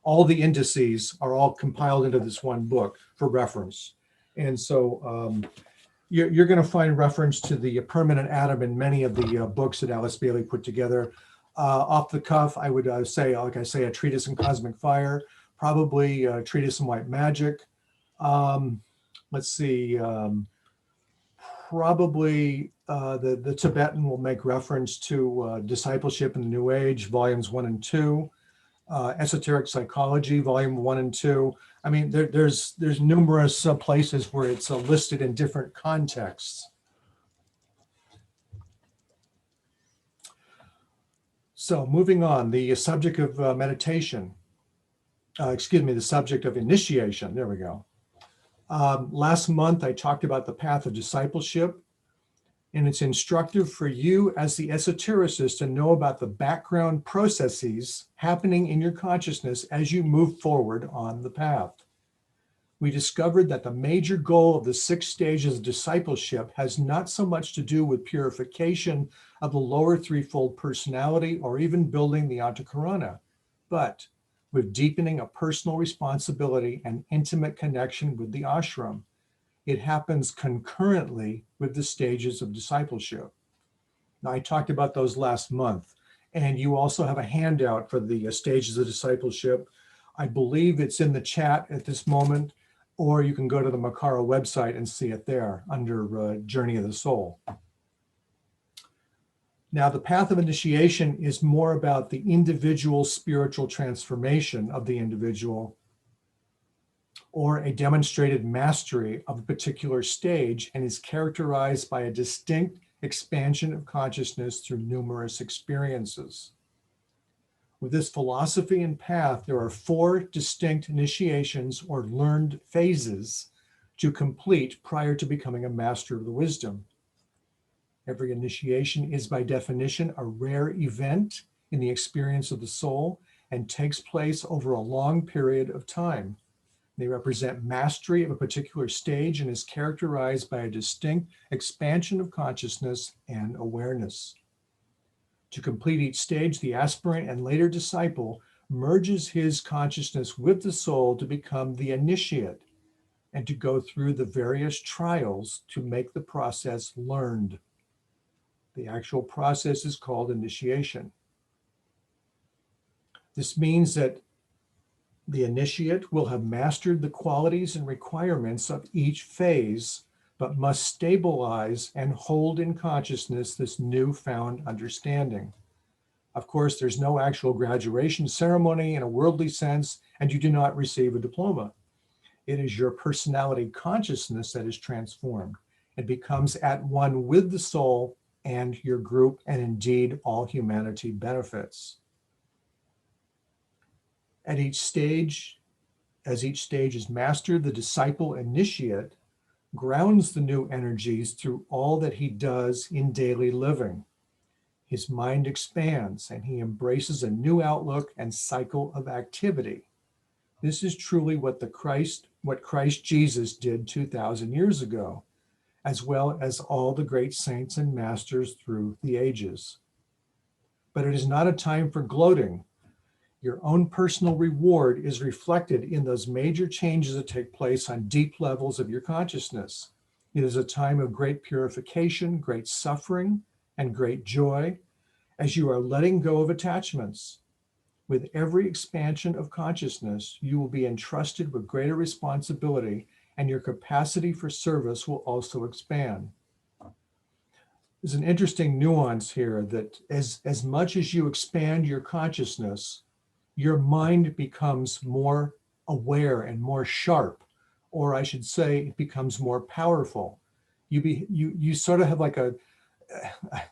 All the indices are all compiled into this one book for reference. And so you're going to find reference to the permanent atom in many of the books that Alice Bailey put together. Off the cuff, I would say, like I say, a treatise on cosmic fire, probably a treatise on white magic. Let's see, probably the Tibetan will make reference to Discipleship in the New Age, volumes 1 and 2. Esoteric Psychology, volume 1 and 2. I mean, there's numerous places where it's listed in different contexts. So moving on, the subject of meditation. The subject of initiation. There we go. Last month, I talked about the path of discipleship, and it's instructive for you as the esotericist to know about the background processes happening in your consciousness as you move forward on the path. We discovered that the major goal of the 6 stages of discipleship has not so much to do with purification of the lower threefold personality or even building the Antakarana, but with deepening a personal responsibility and intimate connection with the ashram. It happens concurrently with the stages of discipleship. Now, I talked about those last month, and you also have a handout for the stages of discipleship. I believe it's in the chat at this moment, or you can go to the Makara website and see it there under Journey of the Soul. Now, the path of initiation is more about the individual spiritual transformation of the individual, or a demonstrated mastery of a particular stage, and is characterized by a distinct expansion of consciousness through numerous experiences. With this philosophy and path, there are 4 distinct initiations or learned phases to complete prior to becoming a master of the wisdom. Every initiation is by definition a rare event in the experience of the soul and takes place over a long period of time. They represent mastery of a particular stage and is characterized by a distinct expansion of consciousness and awareness. To complete each stage, the aspirant and later disciple merges his consciousness with the soul to become the initiate and to go through the various trials to make the process learned. The actual process is called initiation. This means that the initiate will have mastered the qualities and requirements of each phase, but must stabilize and hold in consciousness this newfound understanding. Of course, there's no actual graduation ceremony in a worldly sense, and you do not receive a diploma. It is your personality consciousness that is transformed. It becomes at one with the soul and your group, and indeed all humanity benefits. As each stage is mastered, the disciple initiate grounds the new energies through all that he does in daily living. His mind expands and he embraces a new outlook and cycle of activity. This is truly what Christ Jesus did 2,000 years ago, as well as all the great saints and masters through the ages. But it is not a time for gloating. Your own personal reward is reflected in those major changes that take place on deep levels of your consciousness. It is a time of great purification, great suffering, and great joy as you are letting go of attachments. With every expansion of consciousness, you will be entrusted with greater responsibility, and your capacity for service will also expand. There's an interesting nuance here that as much as you expand your consciousness, your mind becomes more aware and more sharp, or I should say it becomes more powerful. You sort of have like a,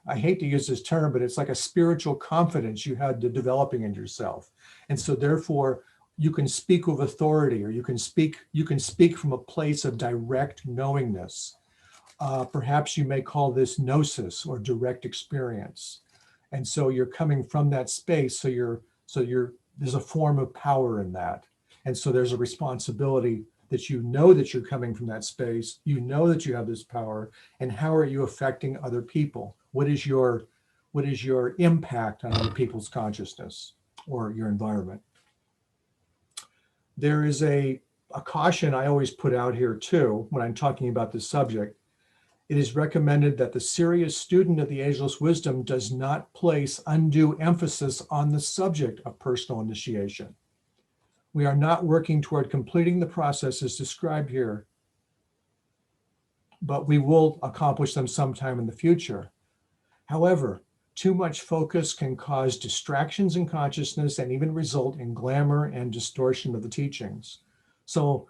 I hate to use this term, but it's like a spiritual confidence you had to developing in yourself. And so therefore you can speak with authority, or you can speak from a place of direct knowingness. Perhaps you may call this gnosis, or direct experience. And so you're coming from that space. So there's a form of power in that. And so there's a responsibility that you know that you're coming from that space, you know that you have this power, and how are you affecting other people? What is your impact on other people's consciousness or your environment? There is a caution I always put out here too when I'm talking about this subject. It is recommended that the serious student of the ageless wisdom does not place undue emphasis on the subject of personal initiation. We are not working toward completing the processes described here, but we will accomplish them sometime in the future. However, too much focus can cause distractions in consciousness and even result in glamour and distortion of the teachings. So,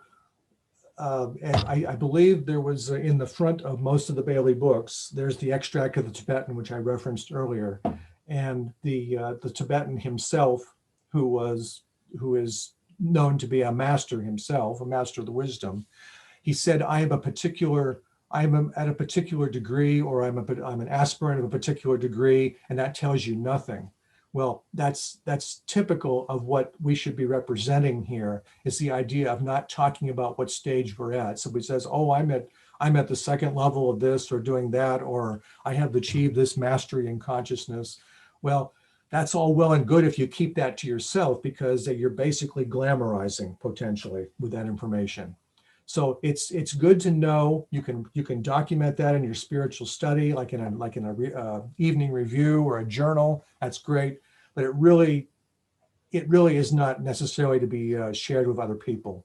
and I believe there was in the front of most of the Bailey books, there's the extract of the Tibetan, which I referenced earlier, and the Tibetan himself, who is known to be a master himself, a master of the wisdom. He said, I'm at a particular degree, or I'm an aspirant of a particular degree, and that tells you nothing. Well, that's typical of what we should be representing here, is the idea of not talking about what stage we're at. Somebody says, oh, I'm at the second level of this or doing that, or I have achieved this mastery in consciousness. Well, that's all well and good if you keep that to yourself, because you're basically glamorizing potentially with that information. So it's good to know. You can document that in your spiritual study, like in a evening review or a journal. That's great, but it really is not necessarily to be shared with other people.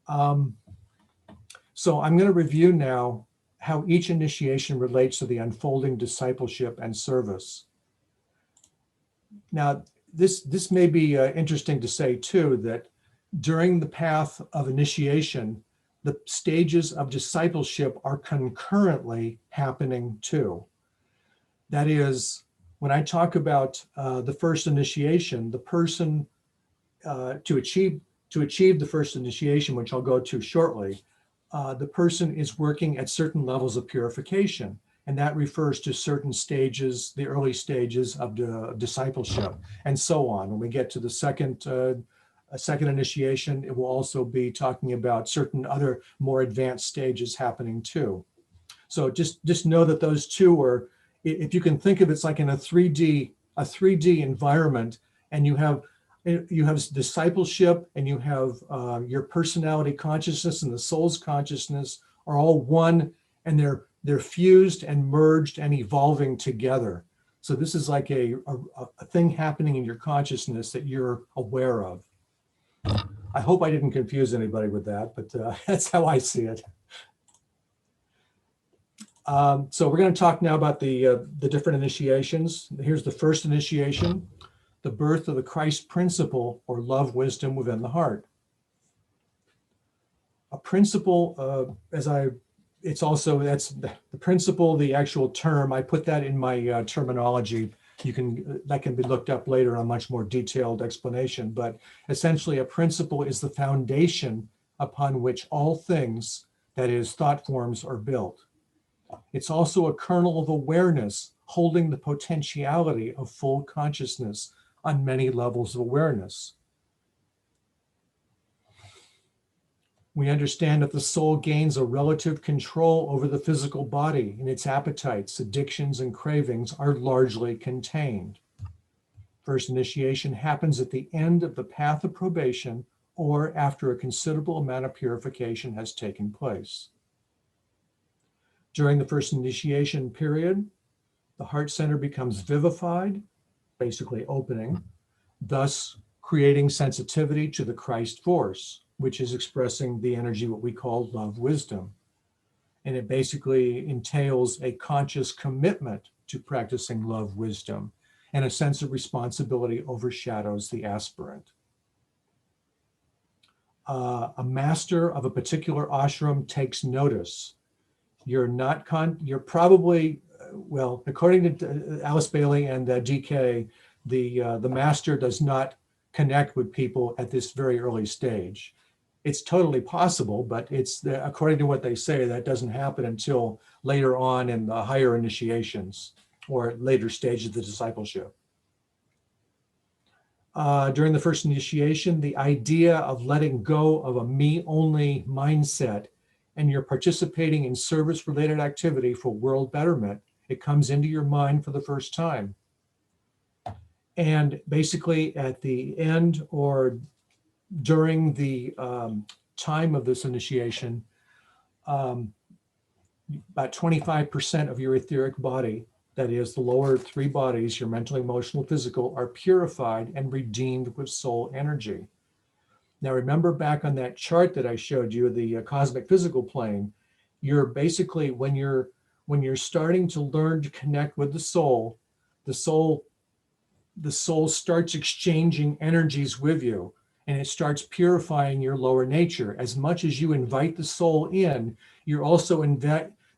So I'm going to review now how each initiation relates to the unfolding discipleship and service. Now, this may be interesting to say too, that during the path of initiation, the stages of discipleship are concurrently happening too. That is, when I talk about the first initiation, the person to achieve the first initiation, which I'll go to shortly, the person is working at certain levels of purification. And that refers to certain stages, the early stages of discipleship, and so on. When we get to the second initiation, it will also be talking about certain other more advanced stages happening too. So just know that those two are, if you can think of it's like in a 3D environment, and you have discipleship, and you have your personality consciousness and the soul's consciousness are all one, and they're fused and merged and evolving together. So this is like a thing happening in your consciousness that you're aware of. I hope I didn't confuse anybody with that, but that's how I see it. So we're going to talk now about the different initiations. Here's the first initiation, the birth of the Christ principle, or love wisdom within the heart. A principle, it's also, that's the principle, the actual term, I put that in my terminology. That can be looked up later on a much more detailed explanation, but essentially a principle is the foundation upon which all things, that is, thought forms, are built. It's also a kernel of awareness holding the potentiality of full consciousness on many levels of awareness. We understand that the soul gains a relative control over the physical body, and its appetites, addictions, and cravings are largely contained. First initiation happens at the end of the path of probation, or after a considerable amount of purification has taken place. During the first initiation period, the heart center becomes vivified, basically opening, thus creating sensitivity to the Christ force, which is expressing the energy, what we call love wisdom. And it basically entails a conscious commitment to practicing love wisdom, and a sense of responsibility overshadows the aspirant. A master of a particular ashram takes notice. You're probably, well, according to Alice Bailey and DK, the master does not connect with people at this very early stage. It's totally possible, but it's according to what they say, that doesn't happen until later on in the higher initiations or later stages of the discipleship. During the first initiation, the idea of letting go of a me-only mindset and you're participating in service-related activity for world betterment, it comes into your mind for the first time. And basically at the end or during the time of this initiation, about 25% of your etheric body, that is the lower three bodies, your mental, emotional, physical, are purified and redeemed with soul energy. Now remember back on that chart that I showed you, the cosmic physical plane, you're basically, when you're starting to learn to connect with the soul starts exchanging energies with you, and it starts purifying your lower nature. As much as you invite the soul in, you're also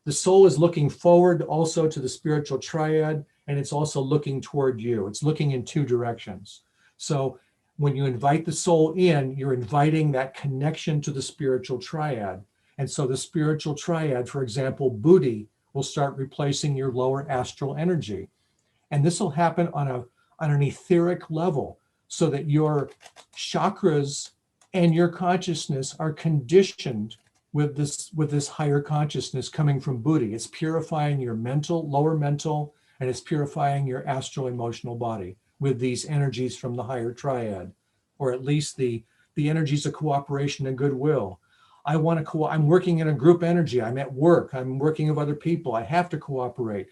the soul is looking forward also to the spiritual triad, and it's also looking toward you. It's looking in two directions. So when you invite the soul in, you're inviting that connection to the spiritual triad. And so the spiritual triad, for example, Buddhi, will start replacing your lower astral energy. And this will happen on an etheric level, so that your chakras and your consciousness are conditioned with this higher consciousness coming from Buddhi. It's purifying your lower mental, and it's purifying your astral emotional body with these energies from the higher triad, or at least the energies of cooperation and goodwill. I'm working in a group energy. I'm at work. I'm working with other people. I have to cooperate.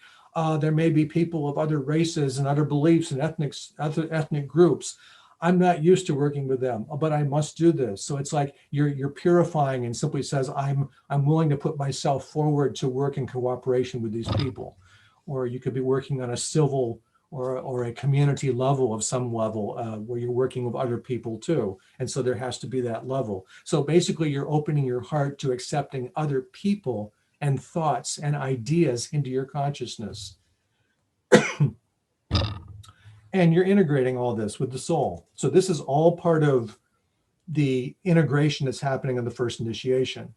There may be people of other races and other beliefs and other ethnic groups. I'm not used to working with them, but I must do this. So it's like you're purifying and simply says, I'm willing to put myself forward to work in cooperation with these people. Or you could be working on a civil or a community level of some level where you're working with other people too. And so there has to be that level. So basically you're opening your heart to accepting other people and thoughts and ideas into your consciousness. And you're integrating all this with the soul. So this is all part of the integration that's happening in the first initiation.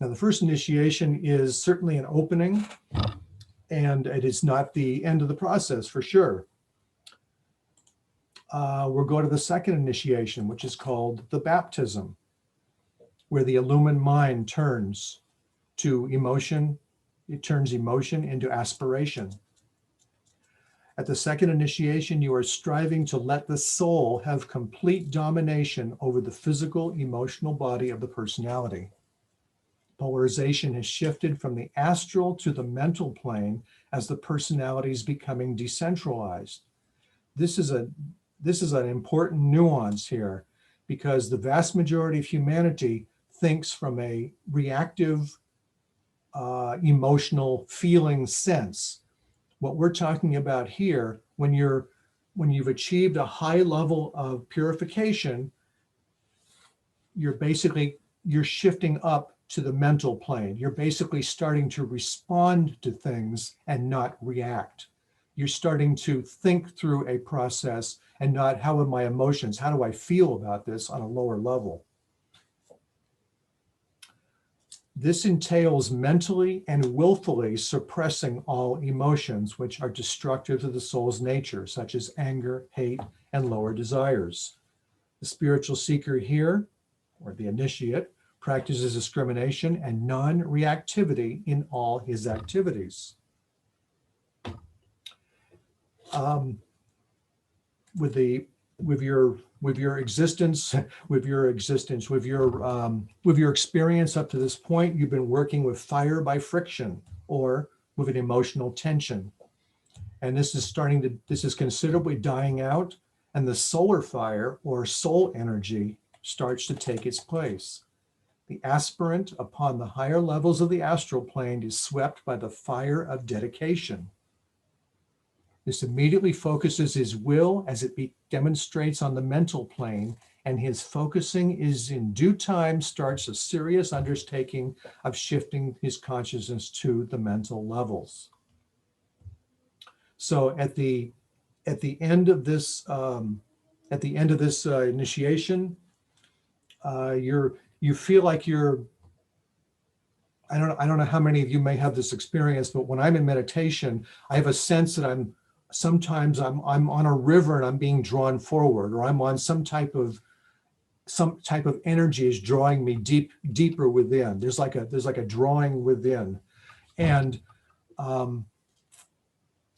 Now, the first initiation is certainly an opening, and it is not the end of the process for sure. We'll go to the second initiation, which is called the baptism, where the illumined mind turns to emotion. It turns emotion into aspiration. At the second initiation, you are striving to let the soul have complete domination over the physical, emotional body of the personality. Polarization has shifted from the astral to the mental plane as the personality is becoming decentralized. This is an important nuance here, because the vast majority of humanity thinks from a reactive, emotional feeling sense. What we're talking about here, when you've achieved a high level of purification, you're shifting up to the mental plane. You're basically starting to respond to things and not react. You're starting to think through a process and not, how are my emotions? How do I feel about this on a lower level? This entails mentally and willfully suppressing all emotions which are destructive to the soul's nature, such as anger, hate, and lower desires. The spiritual seeker here, or the initiate, practices discrimination and non-reactivity in all his activities. With your experience up to this point, you've been working with fire by friction or with an emotional tension. And this is considerably dying out, and the solar fire or soul energy starts to take its place. The aspirant upon the higher levels of the astral plane is swept by the fire of dedication. This immediately focuses his will as it demonstrates on the mental plane and his focusing is in due time starts a serious undertaking of shifting his consciousness to the mental levels. So at the end of this initiation, you feel like you're, I don't know how many of you may have this experience, but when I'm in meditation, I have a sense that sometimes I'm on a river and I'm being drawn forward, or I'm on some type of energy is drawing me deeper within. There's like a drawing within. And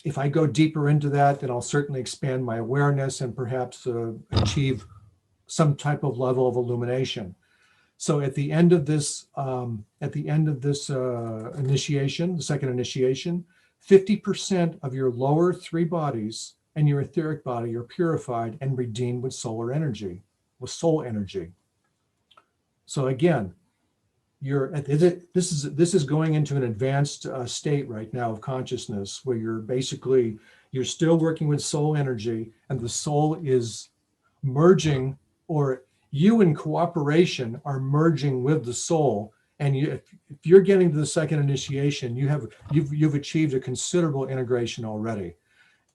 if I go deeper into that, then I'll certainly expand my awareness and perhaps achieve some type of level of illumination. So at the end of this initiation, the second initiation, 50% of your lower three bodies and your etheric body are purified and redeemed with soul energy. So again, this is going into an advanced state right now of consciousness, where you're still working with soul energy, and the soul is merging, or you in cooperation are merging with the soul. And if you're getting to the second initiation, you've achieved a considerable integration already,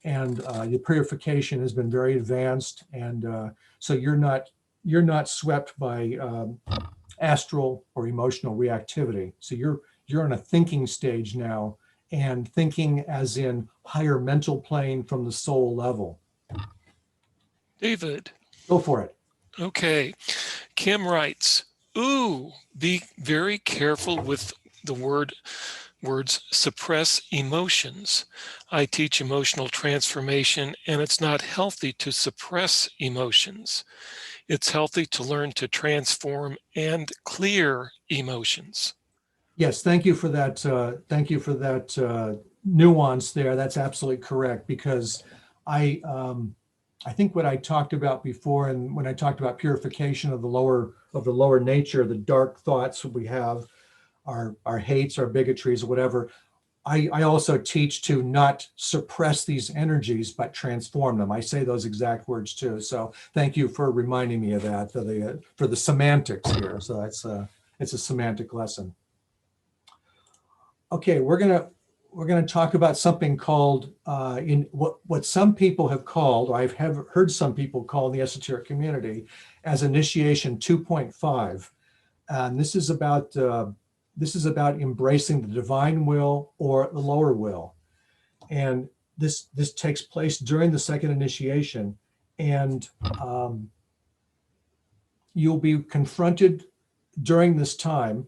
and your purification has been very advanced, and so you're not swept by astral or emotional reactivity. So you're in a thinking stage now, and thinking as in higher mental plane from the soul level. David. Go for it. Okay. Kim writes, ooh, be very careful with the words suppress emotions. I teach emotional transformation, and it's not healthy to suppress emotions. It's healthy to learn to transform and clear emotions. Yes, thank you for that. Thank you for that nuance there. That's absolutely correct, because I think what I talked about before, and when I talked about purification of the lower nature, the dark thoughts we have, our hates, our bigotries, whatever. I also teach to not suppress these energies, but transform them. I say those exact words too. So thank you for reminding me of that, for the semantics here. So it's a semantic lesson. Okay, we're gonna talk about something called in what some people have called, or I've heard some people call in the esoteric community, as Initiation 2.5, and this is about embracing the divine will or the lower will. And this takes place during the second initiation, and you'll be confronted during this time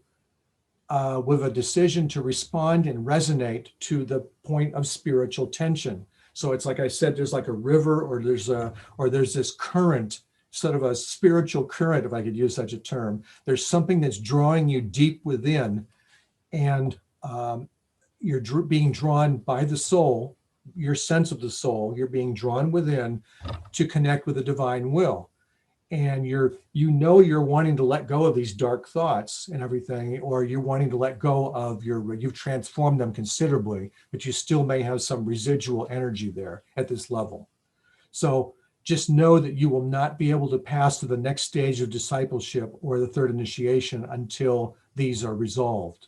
with a decision to respond and resonate to the point of spiritual tension. So it's like I said, there's like a river, or there's this current, sort of a spiritual current, if I could use such a term. There's something that's drawing you deep within, and you're being drawn by the soul, your sense of the soul. You're being drawn within to connect with the divine will, and you're wanting to let go of these dark thoughts and everything, or you're wanting to let go of you've transformed them considerably, but you still may have some residual energy there at this level. So just know that you will not be able to pass to the next stage of discipleship or the third initiation until these are resolved.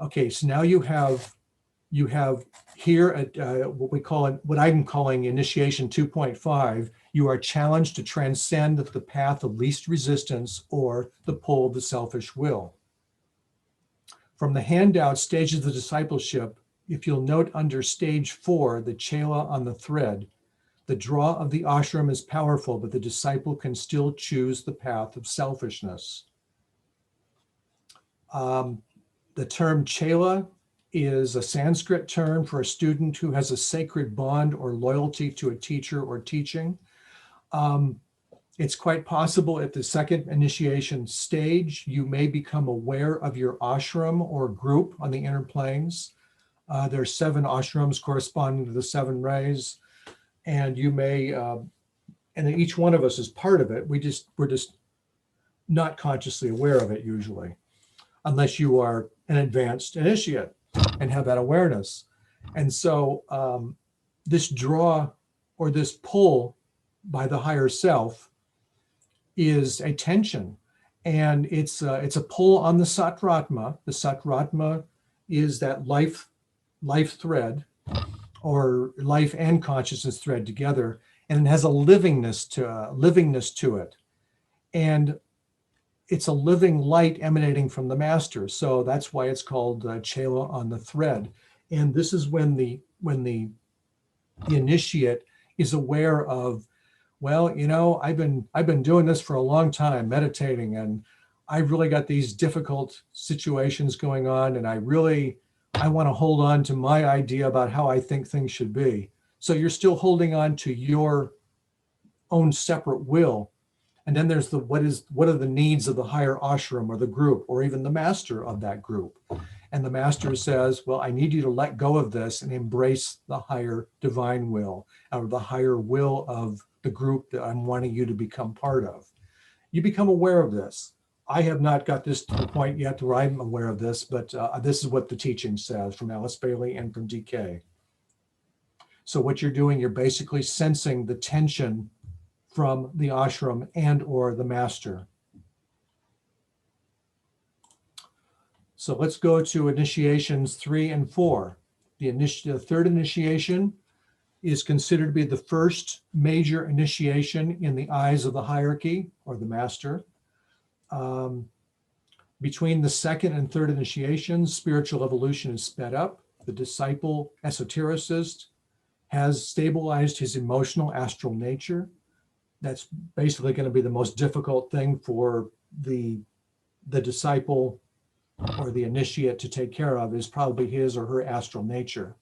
Okay, so now you have here at what I'm calling Initiation 2.5, you are challenged to transcend the path of least resistance, or the pull of the selfish will. From the handout stages of discipleship, if you'll note under stage 4, the chela on the thread, the draw of the ashram is powerful, but the disciple can still choose the path of selfishness. The term chela is a Sanskrit term for a student who has a sacred bond or loyalty to a teacher or teaching. It's quite possible at the second initiation stage, you may become aware of your ashram or group on the inner planes. There are 7 ashrams corresponding to the 7 rays, and you may, and each one of us is part of it. We're just not consciously aware of it usually, unless you are an advanced initiate and have that awareness. And so this draw or this pull by the higher self is a tension, and it's a pull on the Satratma. The Satratma is that life thread, or life and consciousness thread together, and it has a livingness to it, and it's a living light emanating from the master. So that's why it's called Chela on the thread. And this is when the initiate is aware of, well, you know, I've been doing this for a long time, meditating, and I've really got these difficult situations going on, and I want to hold on to my idea about how I think things should be. So you're still holding on to your own separate will. And then there's what are the needs of the higher ashram or the group or even the master of that group. And the master says, well, I need you to let go of this and embrace the higher divine will, or the higher will of the group that I'm wanting you to become part of. You become aware of this. I have not got this to the point yet where I'm aware of this, but this is what the teaching says from Alice Bailey and from DK. So what you're doing, you're basically sensing the tension from the ashram and or the master. So let's go to initiations 3 and 4. The third initiation is considered to be the first major initiation in the eyes of the hierarchy or the master. Between the second and third initiations, spiritual evolution is sped up. The disciple esotericist has stabilized his emotional astral nature. That's basically going to be the most difficult thing for the disciple or the initiate to take care of, is probably his or her astral nature.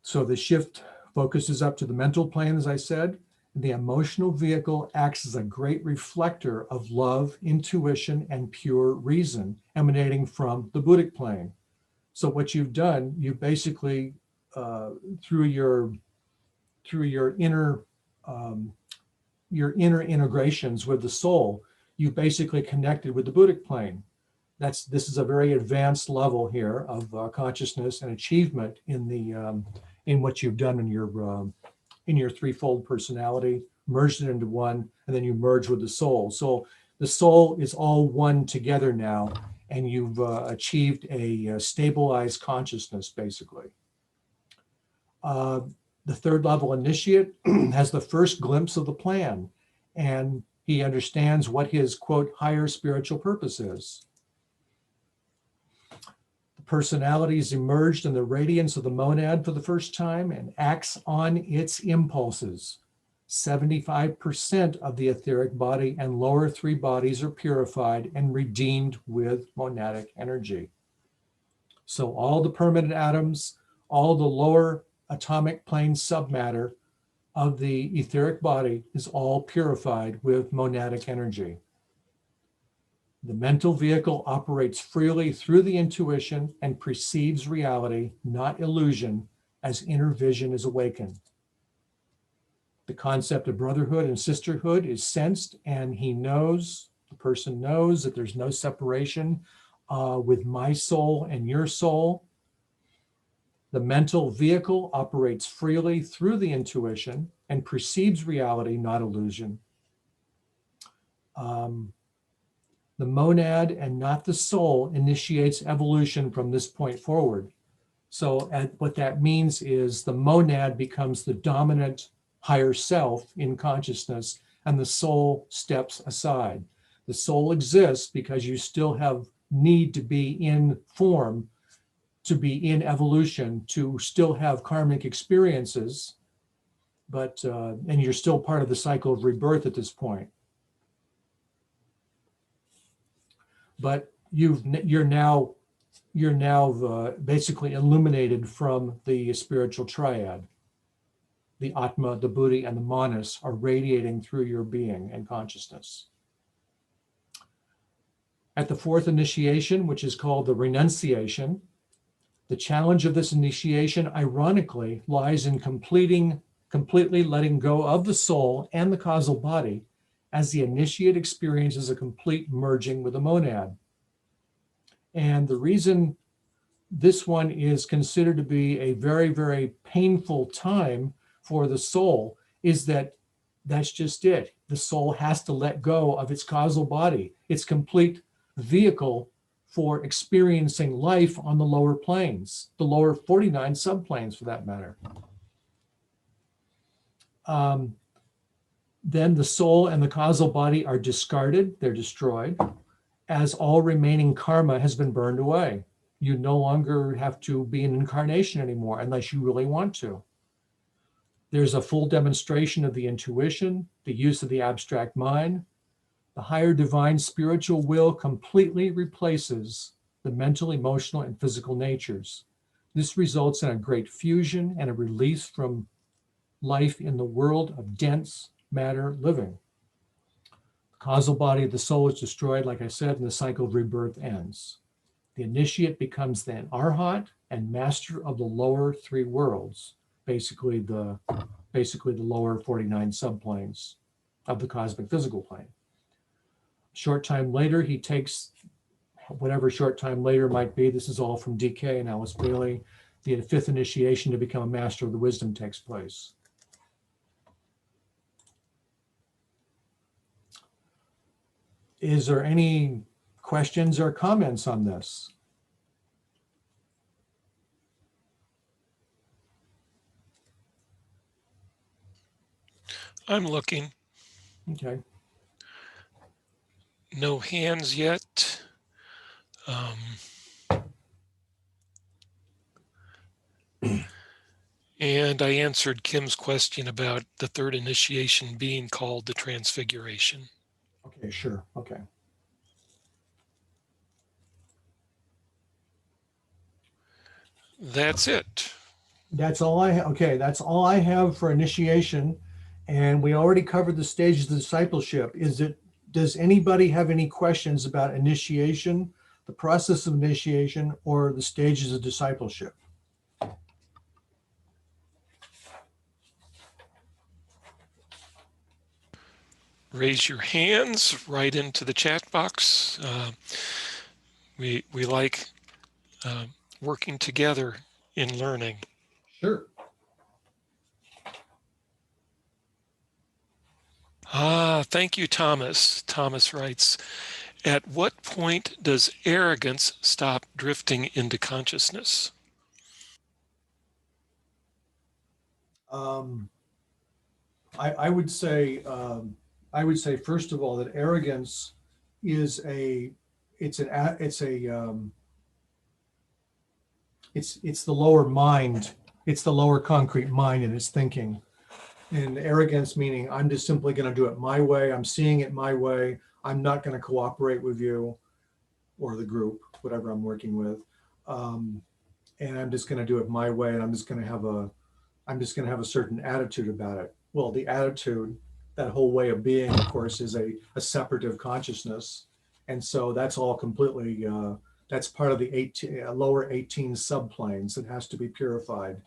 So the shift focuses up to the mental plane, as I said. The emotional vehicle acts as a great reflector of love, intuition, and pure reason emanating from the Buddhic plane. So what you've done, you basically, through your inner integrations with the soul, you basically connected with the Buddhic plane. This is a very advanced level here of consciousness and achievement in what you've done in your threefold personality, merged it into one, and then you merge with the soul. So the soul is all one together now, and you've achieved a stabilized consciousness, basically. The third level initiate has the first glimpse of the plan, and he understands what his, quote, higher spiritual purpose is. The personality is emerged in the radiance of the monad for the first time and acts on its impulses. 75% of the etheric body and lower three bodies are purified and redeemed with monadic energy. So all the permanent atoms, all the lower atomic plane submatter of the etheric body is all purified with monadic energy. The mental vehicle operates freely through the intuition and perceives reality, not illusion, as inner vision is awakened. The concept of brotherhood and sisterhood is sensed, and the person knows that there's no separation with my soul and your soul. The mental vehicle operates freely through the intuition and perceives reality, not illusion. The monad and not the soul initiates evolution from this point forward. So what that means is the monad becomes the dominant higher self in consciousness, and the soul steps aside. The soul exists because you still have need to be in form, to be in evolution, to still have karmic experiences, but and you're still part of the cycle of rebirth at this point. But you're now basically illuminated from the spiritual triad. The Atma, the Buddhi, and the Manas are radiating through your being and consciousness. At the fourth initiation, which is called the Renunciation, the challenge of this initiation, ironically, lies in completely letting go of the soul and the causal body, as the initiate experiences a complete merging with the monad. And the reason this one is considered to be a very, very painful time for the soul is that That's just it. The soul has to let go of its causal body, its complete vehicle for experiencing life on the lower planes, the lower 49 subplanes for that matter. Then the soul and the causal body are discarded, they're destroyed, as all remaining karma has been burned away. You no longer have to be an incarnation anymore unless you really want to. There's a full demonstration of the intuition, the use of the abstract mind. The higher divine spiritual will completely replaces the mental, emotional, and physical natures. This results in a great fusion and a release from life in the world of dense matter living. The causal body of the soul is destroyed, like I said, and the cycle of rebirth ends. The initiate becomes then arhat and master of the lower three worlds, basically the lower 49 subplanes of the cosmic physical plane. Short time later, he takes whatever short time later might be. This is all from DK and Alice Bailey. The fifth initiation to become a master of the wisdom takes place. Is there any questions or comments on this? I'm looking. Okay. No hands yet. And I answered Kim's question about the third initiation being called the Transfiguration. Okay, sure. Okay. That's it. That's all I okay, that's all I have for initiation. And we already covered the stages of discipleship. Does anybody have any questions about initiation, the process of initiation, or the stages of discipleship? Raise your hands right into the chat box. We like working together in learning. Sure. Thank you, Thomas. Thomas writes, at what point does arrogance stop drifting into consciousness? I would say first of all that arrogance is it's the lower mind, it's the lower concrete mind in its thinking. And arrogance meaning I'm just simply going to do it my way. I'm seeing it my way. I'm not going to cooperate with you or the group, whatever I'm working with. And I'm just going to do it my way. And I'm just going to have a certain attitude about it. Well, the attitude, that whole way of being, of course, is a separative consciousness. And so that's all completely, that's part of the lower 18 subplanes that has to be purified.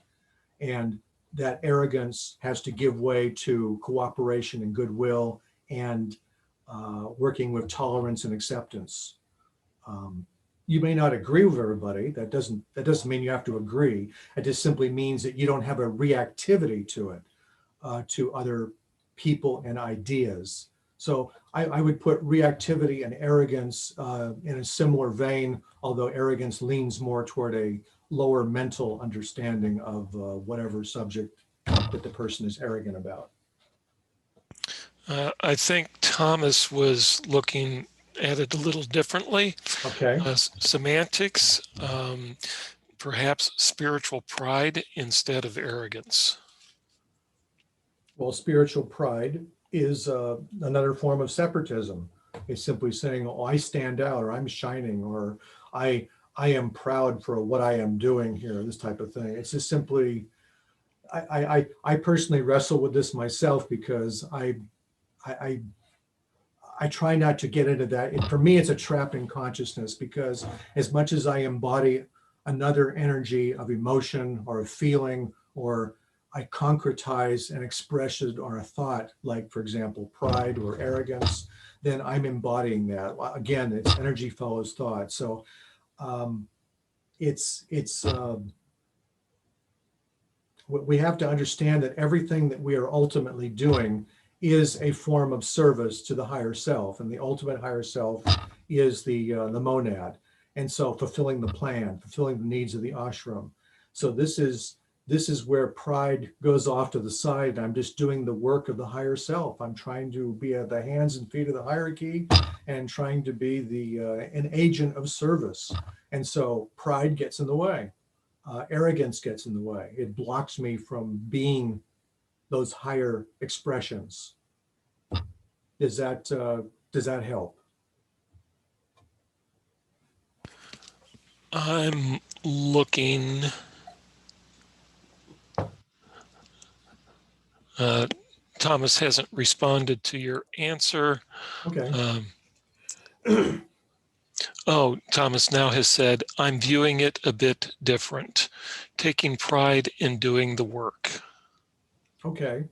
And that arrogance has to give way to cooperation and goodwill and working with tolerance and acceptance. You may not agree with everybody. That doesn't mean you have to agree. It just simply means that you don't have a reactivity to it, to other people and ideas. So I would put reactivity and arrogance in a similar vein, although arrogance leans more toward a lower mental understanding of whatever subject that the person is arrogant about. I think Thomas was looking at it a little differently. Okay. Semantics, perhaps spiritual pride instead of arrogance. Well, spiritual pride is another form of separatism. It's simply saying, oh, I stand out, or I'm shining, or I am proud for what I am doing here, this type of thing. It's just simply, I personally wrestle with this myself because I try not to get into that. For me, it's a trap in consciousness because as much as I embody another energy of emotion or a feeling, or I concretize an expression or a thought, like, for example, pride or arrogance, then I'm embodying that. Again, it's energy follows thought. So we have to understand that everything that we are ultimately doing is a form of service to the higher self, and the ultimate higher self is the monad. And so fulfilling the plan, fulfilling the needs of the ashram. So this is where pride goes off to the side. I'm just doing the work of the higher self. I'm trying to be at the hands and feet of the hierarchy and trying to be an agent of service. And so pride gets in the way. Arrogance gets in the way. It blocks me from being those higher expressions. Does that help? I'm looking. Thomas hasn't responded to your answer. Okay. Oh, Thomas now has said, I'm viewing it a bit different, taking pride in doing the work. Okay.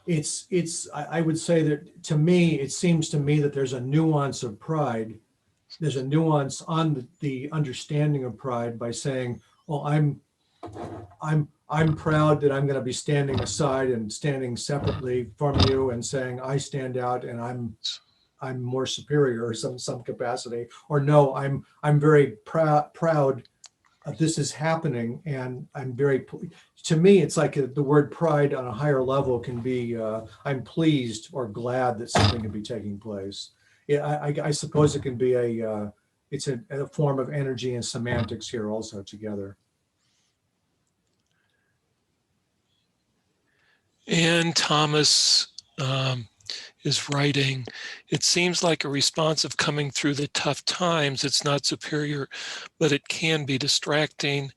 I would say that to me, it seems to me that there's a nuance of pride. There's a nuance on the understanding of pride by saying, well, I'm proud that I'm going to be standing aside and standing separately from you and saying I stand out and I'm more superior or some capacity, or no, I'm very proud this is happening, and I'm very, to me, it's like the word pride on a higher level can be, I'm pleased or glad that something can be taking place. Yeah, I suppose it can be it's a form of energy and semantics here also together. And Thomas is writing, it seems like a response of coming through the tough times. It's not superior, but it can be distracting.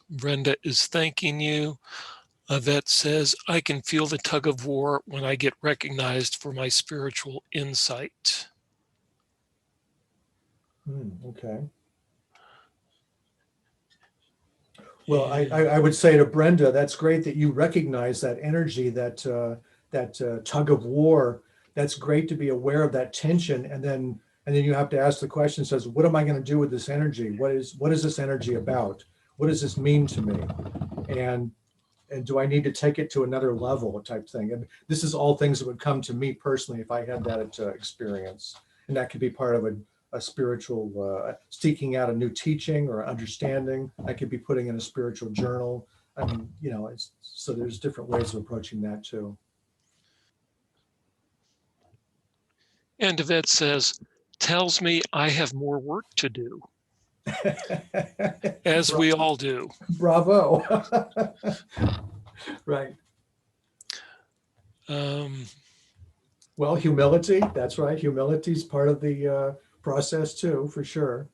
Brenda is thanking you. Yvette says, I can feel the tug of war when I get recognized for my spiritual insight. Okay. Well, I would say to Brenda, that's great that you recognize that energy, that tug of war. That's great to be aware of that tension, and then you have to ask the question: says, what am I going to do with this energy? What is this energy about? What does this mean to me? And do I need to take it to another level, type thing? And this is all things that would come to me personally if I had that experience, and that could be part of a spiritual, seeking out a new teaching or understanding. I could be putting in a spiritual journal. I mean, so there's different ways of approaching that too. And Yvette says, tells me I have more work to do. As we all do. Bravo. Right. Well, humility, that's right. Humility is part of the process too, for sure.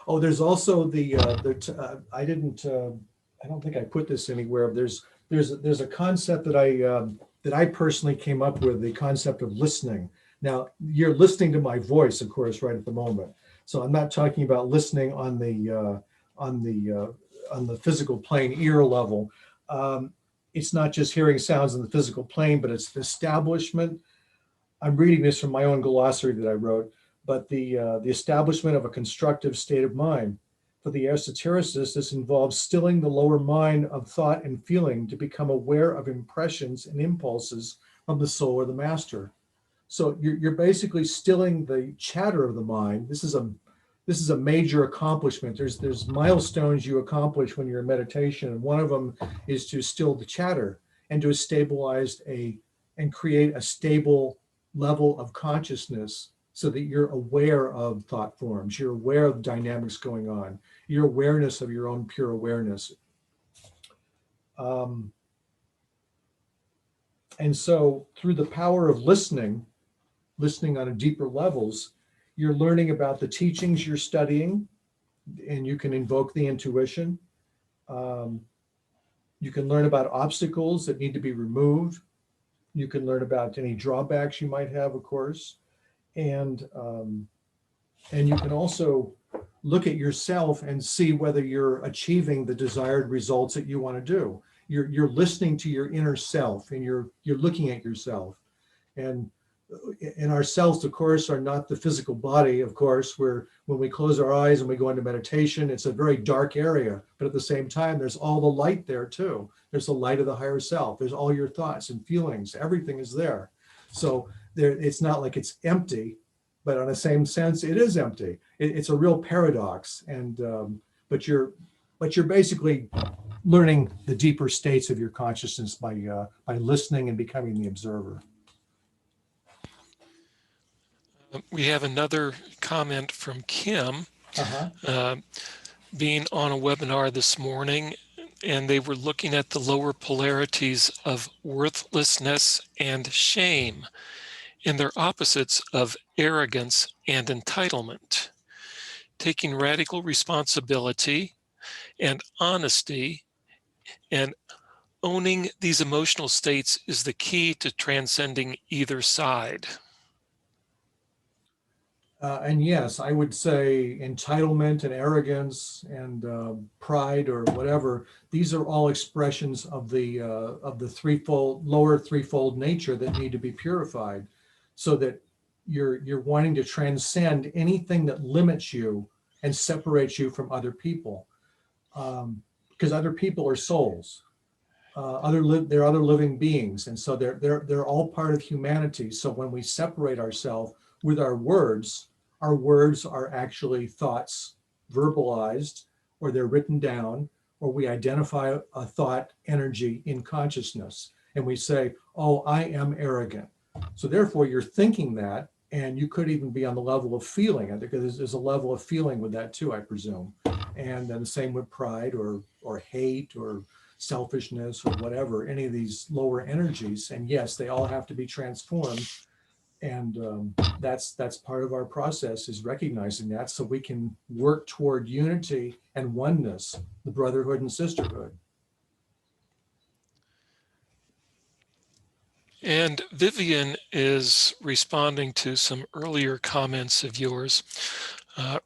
Oh, there's also I don't think I put this anywhere. There's a concept that I personally came up with, the concept of listening. Now, you're listening to my voice, of course, right at the moment. So I'm not talking about listening on the physical plane ear level. It's not just hearing sounds in the physical plane, but it's the establishment. I'm reading this from my own glossary that I wrote, but the establishment of a constructive state of mind. For the esotericist, this involves stilling the lower mind of thought and feeling to become aware of impressions and impulses from the soul or the master. So you're basically stilling the chatter of the mind. This is a major accomplishment. There's milestones you accomplish when you're in meditation, and one of them is to still the chatter and to stabilize and create a stable level of consciousness so that you're aware of thought forms, you're aware of dynamics going on, your awareness of your own pure awareness. And so through the power of listening on a deeper levels, you're learning about the teachings you're studying, and you can invoke the intuition. You can learn about obstacles that need to be removed. You can learn about any drawbacks you might have, of course. And you can also look at yourself and see whether you're achieving the desired results that you want to do. You're listening to your inner self, and you're looking at yourself. And and our cells, of course, are not the physical body, of course, where when we close our eyes and we go into meditation, it's a very dark area. But at the same time, there's all the light there too. There's the light of the higher self. There's all your thoughts and feelings. Everything is there. So it's not like it's empty, but on the same sense, it is empty. It's a real paradox. And but you're basically learning the deeper states of your consciousness by listening and becoming the observer. We have another comment from Kim, Uh-huh. being on a webinar this morning, and they were looking at the lower polarities of worthlessness and shame and their opposites of arrogance and entitlement. Taking radical responsibility and honesty and owning these emotional states is the key to transcending either side. And yes, I would say entitlement and arrogance and pride or whatever. These are all expressions of the lower threefold nature that need to be purified, so that you're wanting to transcend anything that limits you and separates you from other people, because other people are souls. They're other living beings, and so they're all part of humanity. So when we separate ourselves with our words are actually thoughts verbalized, or they're written down, or we identify a thought energy in consciousness, and we say, "Oh, I am arrogant." So therefore, you're thinking that, and you could even be on the level of feeling. I think there's a level of feeling with that too, I presume. And then the same with pride or hate or selfishness or whatever, any of these lower energies. And yes, they all have to be transformed. And that's part of our process, is recognizing that, so we can work toward unity and oneness, the brotherhood and sisterhood. And Vivian is responding to some earlier comments of yours,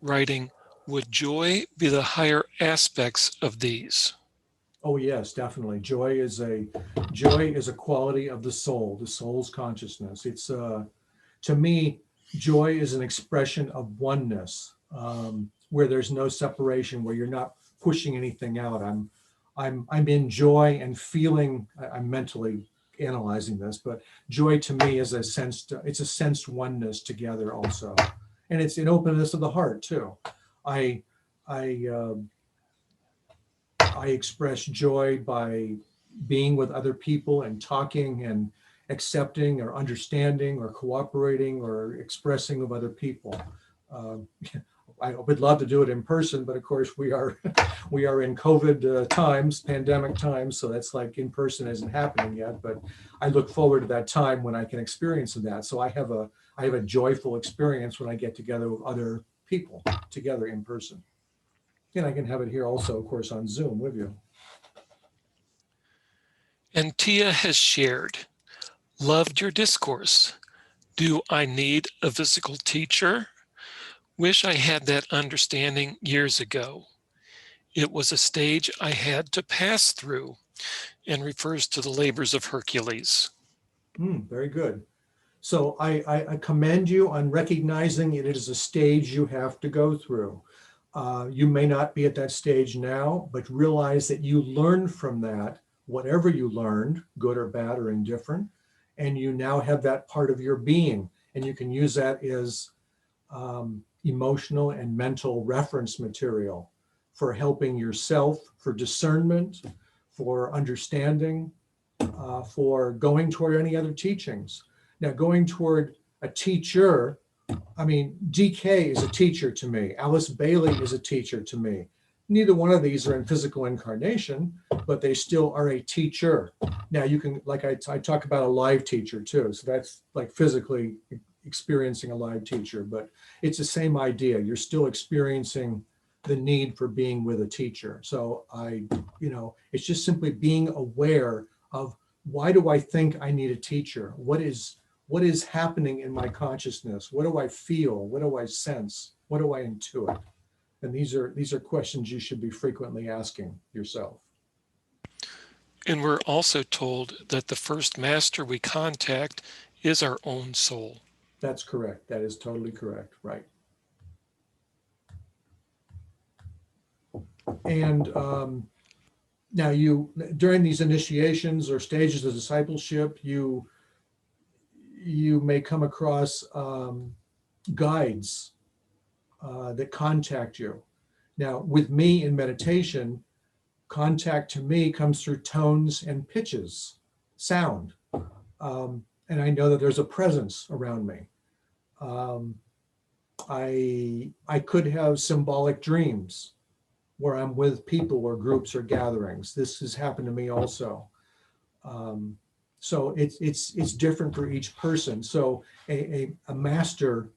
writing, would joy be the higher aspects of these? Oh yes, definitely. Joy is a quality of the soul's consciousness. It's to me, joy is an expression of oneness, where there's no separation, where you're not pushing anything out. I'm in joy and feeling. I'm mentally analyzing this, but joy to me is it's a sensed oneness together also, and it's an openness of the heart too. I express joy by being with other people and talking and accepting or understanding or cooperating or expressing with other people. I would love to do it in person, but of course we are in COVID times, pandemic times, so that's like in person isn't happening yet. But I look forward to that time when I can experience that. So I have a joyful experience when I get together with other people together in person, and I can have it here also, of course, on Zoom with you. And Tia has shared, loved your discourse. Do I need a physical teacher? Wish I had that understanding years ago. It was a stage I had to pass through, and refers to the labors of Hercules. Very good. So I commend you on recognizing it is a stage you have to go through. You may not be at that stage now, but realize that you learned from that, whatever you learned, good or bad or indifferent, and you now have that part of your being, and you can use that as emotional and mental reference material for helping yourself, for discernment, for understanding, for going toward any other teachings. Now, going toward a teacher, I mean, DK is a teacher to me. Alice Bailey is a teacher to me. Neither one of these are in physical incarnation, but they still are a teacher. Now you can, like I talk about a live teacher too. So that's like physically experiencing a live teacher, but it's the same idea. You're still experiencing the need for being with a teacher. So it's just simply being aware of, why do I think I need a teacher? What is happening in my consciousness? What do I feel? What do I sense? What do I intuit? And these are questions you should be frequently asking yourself. And we're also told that the first master we contact is our own soul. That's correct. That is totally correct. Right. And now during these initiations or stages of discipleship, you may come across guides that contact you. Now, with me in meditation, contact to me comes through tones and pitches, sound. And I know that there's a presence around me. I could have symbolic dreams where I'm with people or groups or gatherings. This has happened to me also. So it's different for each person. So a master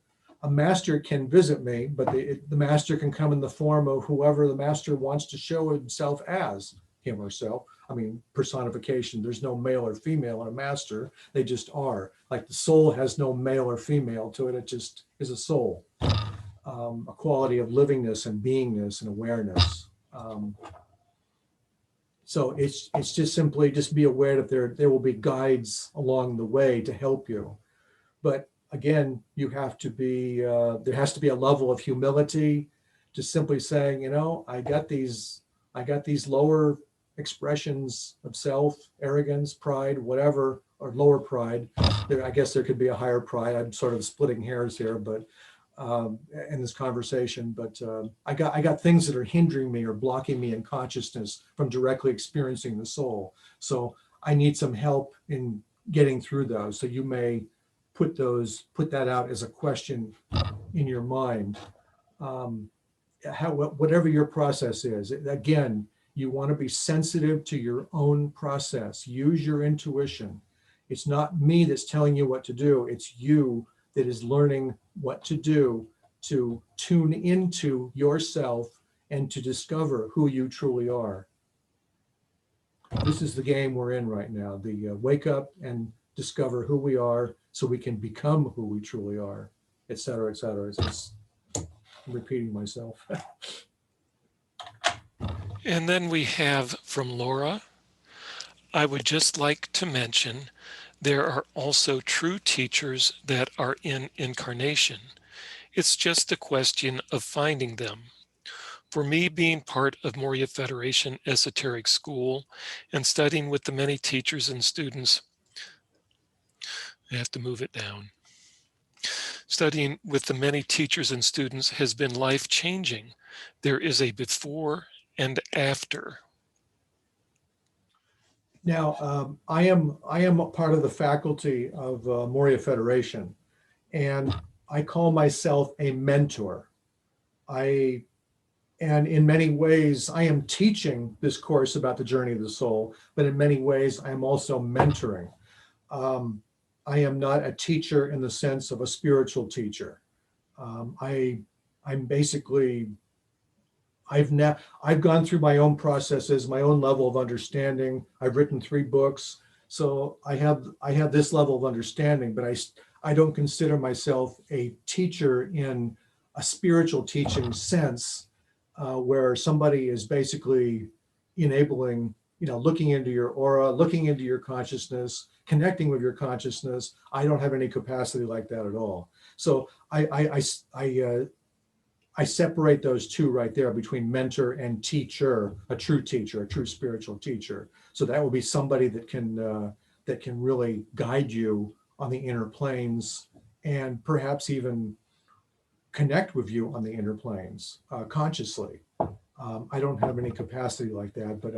can visit me, but the master can come in the form of whoever the master wants to show himself as, him or herself. I mean, personification. There's no male or female in a master. They just are. Like the soul has no male or female to it. It just is a soul, a quality of livingness and beingness and awareness. So it's just simply just be aware that there will be guides along the way to help you. But again, you have to be, there has to be a level of humility, just simply saying, you know, I got these lower expressions of self, arrogance, pride, whatever, or lower pride. I guess there could be a higher pride. I'm sort of splitting hairs here, but in this conversation, but I got things that are hindering me or blocking me in consciousness from directly experiencing the soul. So I need some help in getting through those. So you may put that out as a question in your mind. Whatever your process is, again, you want to be sensitive to your own process. Use your intuition. It's not me that's telling you what to do. It's you that is learning what to do to tune into yourself and to discover who you truly are. This is the game we're in right now. The wake up and discover who we are so we can become who we truly are, et cetera, et cetera. I'm repeating myself. And then we have from Laura, I would just like to mention there are also true teachers that are in incarnation. It's just a question of finding them. For me, being part of Moria Federation Esoteric School and studying with the many teachers and students, I have to move it down. Studying with the many teachers and students has been life-changing. There is a before and after. Now, I am a part of the faculty of Moria Federation, and I call myself a mentor. And in many ways, I am teaching this course about the journey of the soul, but in many ways, I am also mentoring. I am not a teacher in the sense of a spiritual teacher. I'm basically, I've gone through my own processes, my own level of understanding. I've written 3 books, so I have this level of understanding, but I don't consider myself a teacher in a spiritual teaching sense, where somebody is basically enabling, looking into your aura, looking into your consciousness, connecting with your consciousness. I don't have any capacity like that at all. So I separate those two right there between mentor and teacher, a true spiritual teacher. So that will be somebody that can really guide you on the inner planes and perhaps even connect with you on the inner planes consciously. I don't have any capacity like that, but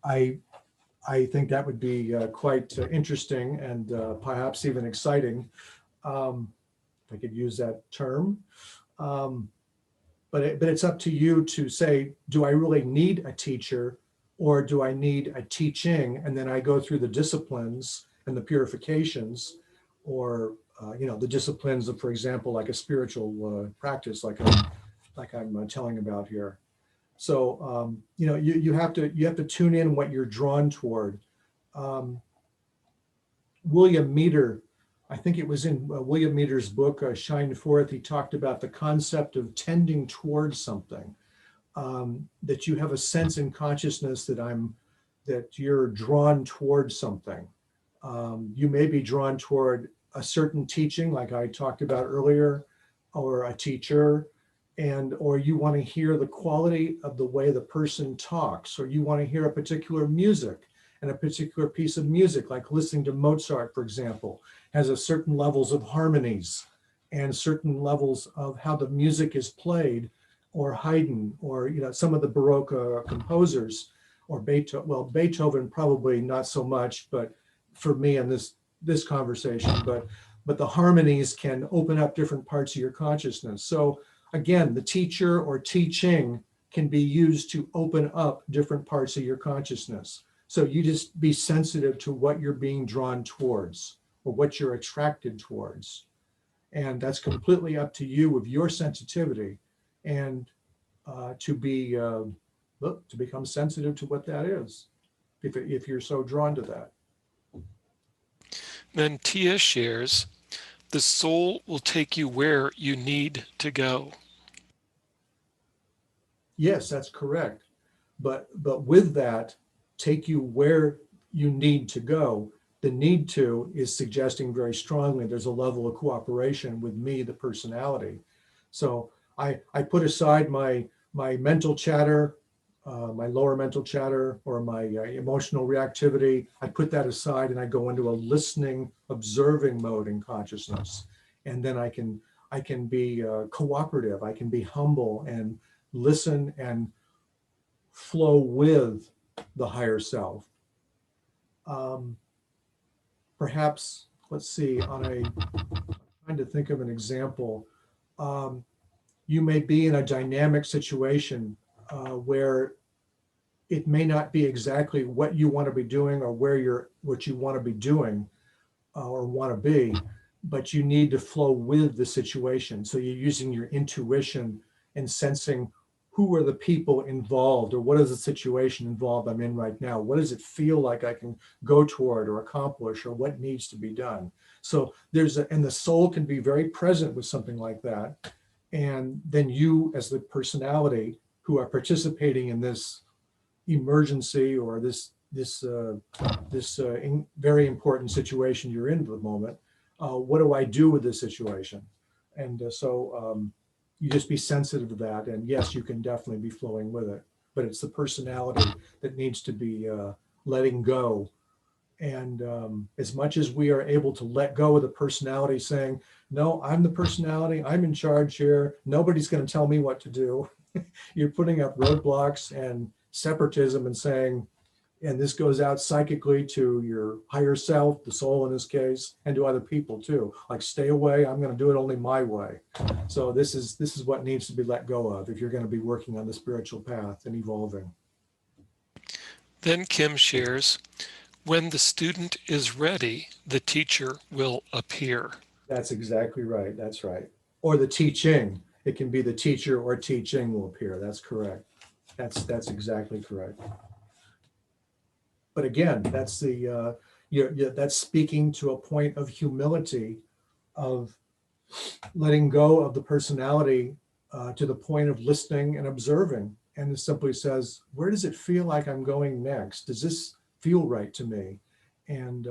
I think that would be quite interesting and perhaps even exciting, if I could use that term. But it's up to you to say, do I really need a teacher, or do I need a teaching? And then I go through the disciplines and the purifications, or the disciplines of, for example, like a spiritual practice, like I'm telling about here. So you have to tune in what you're drawn toward. William Meeder, I think it was in William Meeder's book, Shine Forth, he talked about the concept of tending towards something, that you have a sense in consciousness that you're drawn towards something. You may be drawn toward a certain teaching, like I talked about earlier, or a teacher, or you want to hear the quality of the way the person talks, or you want to hear a particular music, and a particular piece of music, like listening to Mozart, for example, has a certain levels of harmonies and certain levels of how the music is played, or Haydn, or some of the Baroque composers, or Beethoven. Well, Beethoven probably not so much, but for me in this conversation, but the harmonies can open up different parts of your consciousness. So again, the teacher or teaching can be used to open up different parts of your consciousness. So you just be sensitive to what you're being drawn towards, or what you're attracted towards. And that's completely up to you with your sensitivity, and to become sensitive to what that is, if you're so drawn to that. Then Tia shares, the soul will take you where you need to go. Yes, that's correct. But with that, take you where you need to go. The need to is suggesting very strongly there's a level of cooperation with me, the personality. So I put aside my mental chatter, my lower mental chatter, or my emotional reactivity. I put that aside and I go into a listening, observing mode in consciousness. And then I can be cooperative. I can be humble and listen and flow with the higher self. Perhaps, let's see, trying to think of an example. You may be in a dynamic situation where it may not be exactly what you want to be doing, or what you want to be doing or want to be, but you need to flow with the situation. So you're using your intuition and sensing who are the people involved, or what is the situation involved I'm in right now? What does it feel like I can go toward or accomplish, or what needs to be done? So and the soul can be very present with something like that. And then you, as the personality who are participating in this emergency, or this very important situation you're in at the moment, what do I do with this situation? And you just be sensitive to that. And yes, you can definitely be flowing with it, but it's the personality that needs to be letting go. And as much as we are able to let go of the personality, saying, no, I'm the personality, I'm in charge here, nobody's going to tell me what to do. You're putting up roadblocks and separatism and saying, and this goes out psychically to your higher self, the soul in this case, and to other people too. Like, stay away, I'm going to do it only my way. So this is what needs to be let go of if you're going to be working on the spiritual path and evolving. Then Kim shares, when the student is ready, the teacher will appear. That's exactly right. That's right. Or the teaching. It can be the teacher or teaching will appear. That's correct. That's exactly correct. But again, that's that's speaking to a point of humility, of letting go of the personality to the point of listening and observing. And it simply says, where does it feel like I'm going next? Does this feel right to me? And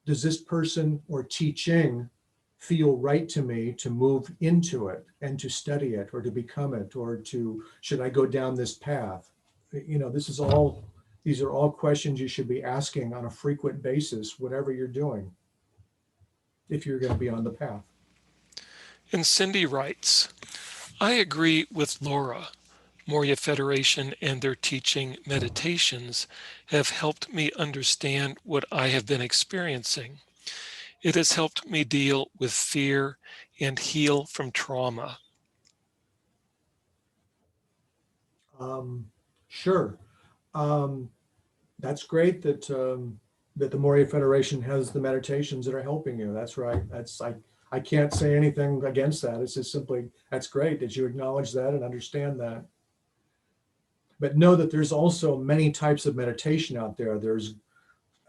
does this person or teaching feel right to me to move into it and to study it, or to become it, or should I go down this path? These are all questions you should be asking on a frequent basis, whatever you're doing, if you're going to be on the path. And Cindy writes, I agree with Laura. Moria Federation and their teaching meditations have helped me understand what I have been experiencing. It has helped me deal with fear and heal from trauma. Sure. That's great that the Moria Federation has the meditations that are helping you. That's right. I can't say anything against that. It's just simply, that's great that you acknowledge that and understand that. But know that there's also many types of meditation out there.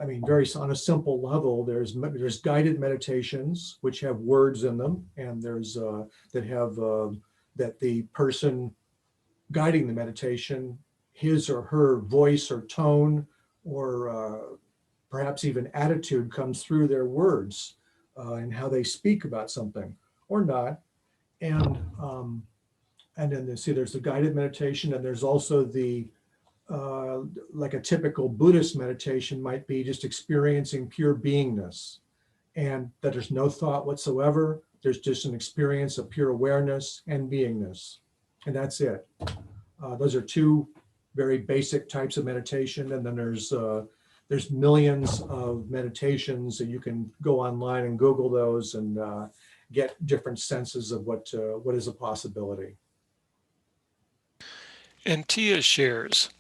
Very on a simple level, there's guided meditations which have words in them, and there's that the person guiding the meditation, his or her voice or tone, or perhaps even attitude comes through their words. and how they speak about something or not. And then there's the guided meditation, and there's also the like a typical Buddhist meditation might be just experiencing pure beingness, and that there's no thought whatsoever. There's just an experience of pure awareness and beingness, and that's it. Those are two very basic types of meditation, and then there's millions of meditations that you can go online and Google those and get different senses of what is a possibility. And Tia shares,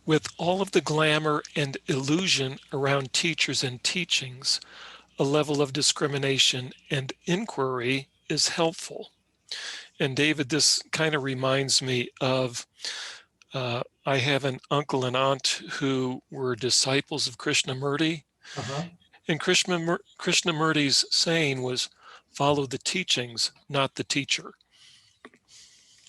with all of the glamour and illusion around teachers and teachings, a level of discrimination and inquiry is helpful. And David, this kind of reminds me of, I have an uncle and aunt who were disciples of Krishnamurti. And Krishnamurti's saying was, follow the teachings, not the teacher.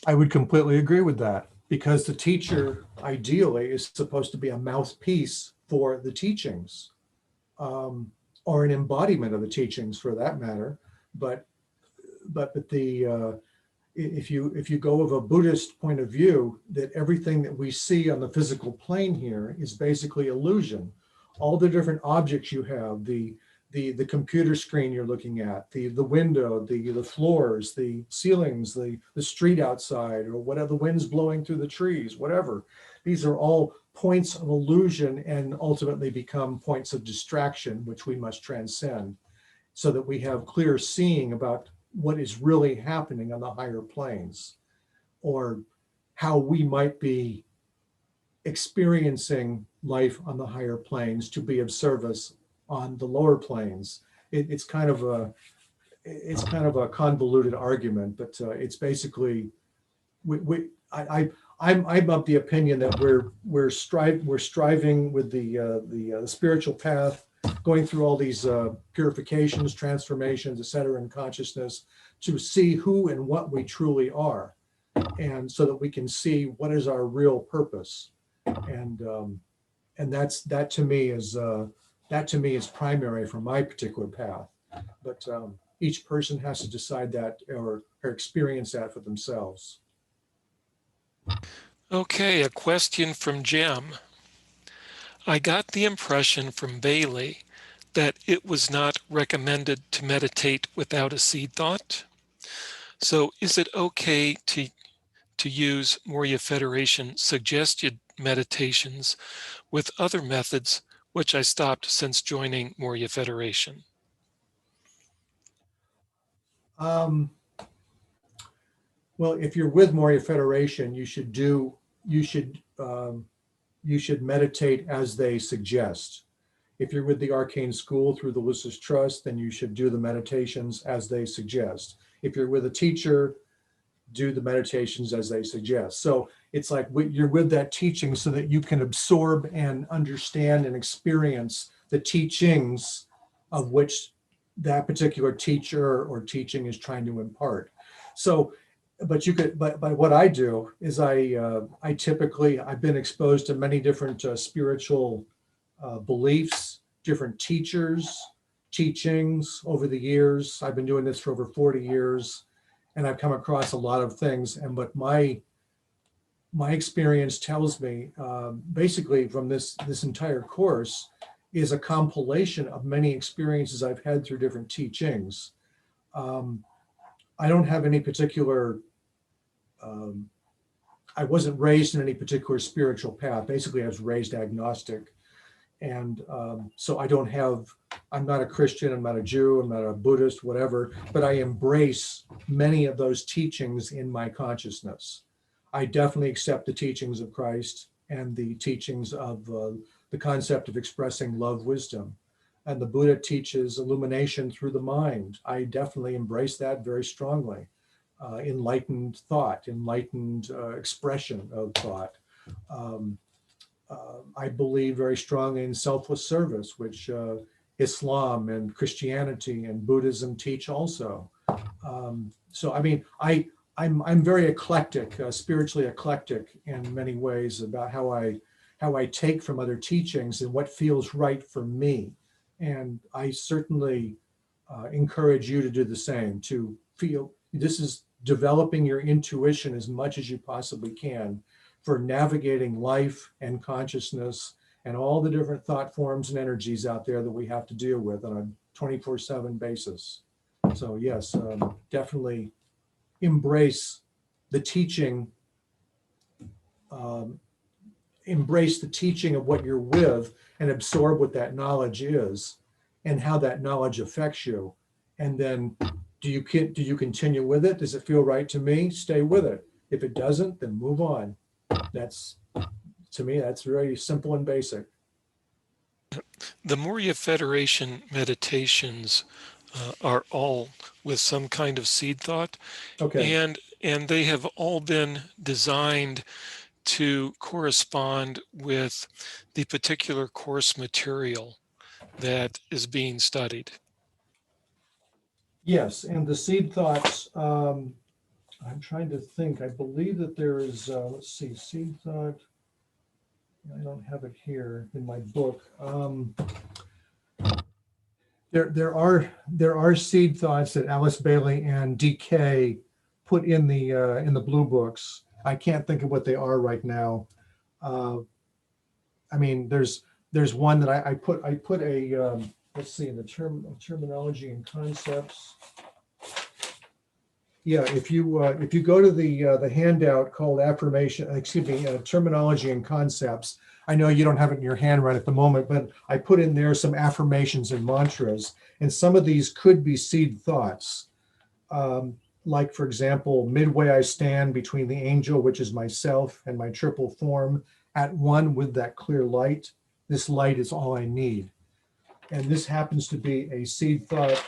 I would completely agree with that, because the teacher ideally is supposed to be a mouthpiece for the teachings, or an embodiment of the teachings for that matter. But if you go with a Buddhist point of view, that everything that we see on the physical plane here is basically illusion. All the different objects you have, the computer screen you're looking at, the window, the floors, the ceilings, the street outside, or whatever, the wind's blowing through the trees, whatever. These are all points of illusion and ultimately become points of distraction, which we must transcend so that we have clear seeing about what is really happening on the higher planes, or how we might be experiencing life on the higher planes to be of service on the lower planes. It's kind of a convoluted argument, but it's basically I'm of the opinion that we're striving with the spiritual path, going through all these purifications, transformations, etc., in consciousness, to see who and what we truly are, and so that we can see what is our real purpose, and that to me is primary for my particular path. But each person has to decide that or experience that for themselves. Okay, a question from Jem. I got the impression from Bailey that it was not recommended to meditate without a seed thought. So is it okay to use Moria Federation suggested meditations with other methods, which I stopped since joining Moria Federation? Well, if you're with Moria Federation, you should meditate as they suggest. If you're with the Arcane School through the Lucis Trust, then you should do the meditations as they suggest. If you're with a teacher, do the meditations as they suggest. So it's like you're with that teaching so that you can absorb and understand and experience the teachings of which that particular teacher or teaching is trying to impart. So, but what I do is I've been exposed to many different spiritual beliefs, different teachers, teachings over the years. I've been doing this for over 40 years, and I've come across a lot of things. And what my experience tells me, basically from this entire course, is a compilation of many experiences I've had through different teachings. I don't have any particular, I wasn't raised in any particular spiritual path. Basically, I was raised agnostic. And so I'm not a Christian, I'm not a Jew, I'm not a Buddhist, whatever, but I embrace many of those teachings in my consciousness. I definitely accept the teachings of Christ and the teachings of the concept of expressing love, wisdom. And the Buddha teaches illumination through the mind. I definitely embrace that very strongly. Enlightened thought, enlightened expression of thought. I believe very strongly in selfless service, which Islam and Christianity and Buddhism teach also. So, I mean, I'm very eclectic, spiritually eclectic in many ways about how I take from other teachings and what feels right for me. And I certainly encourage you to do the same, to feel this is developing your intuition as much as you possibly can for navigating life and consciousness and all the different thought forms and energies out there that we have to deal with on a 24/7 basis. So yes, definitely embrace the teaching, embrace the teaching of what you're with and absorb what that knowledge is and how that knowledge affects you. And then do you continue with it? Does it feel right to me? Stay with it. If it doesn't, then move on. That's, to me, that's very simple and basic. The Moria Federation meditations are all with some kind of seed thought. Okay. And they have all been designed to correspond with the particular course material that is being studied. Yes, and the seed thoughts, I'm trying to think. I believe that there is, let's see, seed thought. I don't have it here in my book. There are seed thoughts that Alice Bailey and DK put in the blue books. I can't think of what they are right now. I mean, there's one that I put a let's see, in the terminology and concepts. Yeah, if you go to the handout called terminology and concepts. I know you don't have it in your hand right at the moment, but I put in there some affirmations and mantras, and some of these could be seed thoughts. Like, for example, midway I stand between the angel, which is myself, and my triple form, at one with that clear light. This light is all I need. And this happens to be a seed thought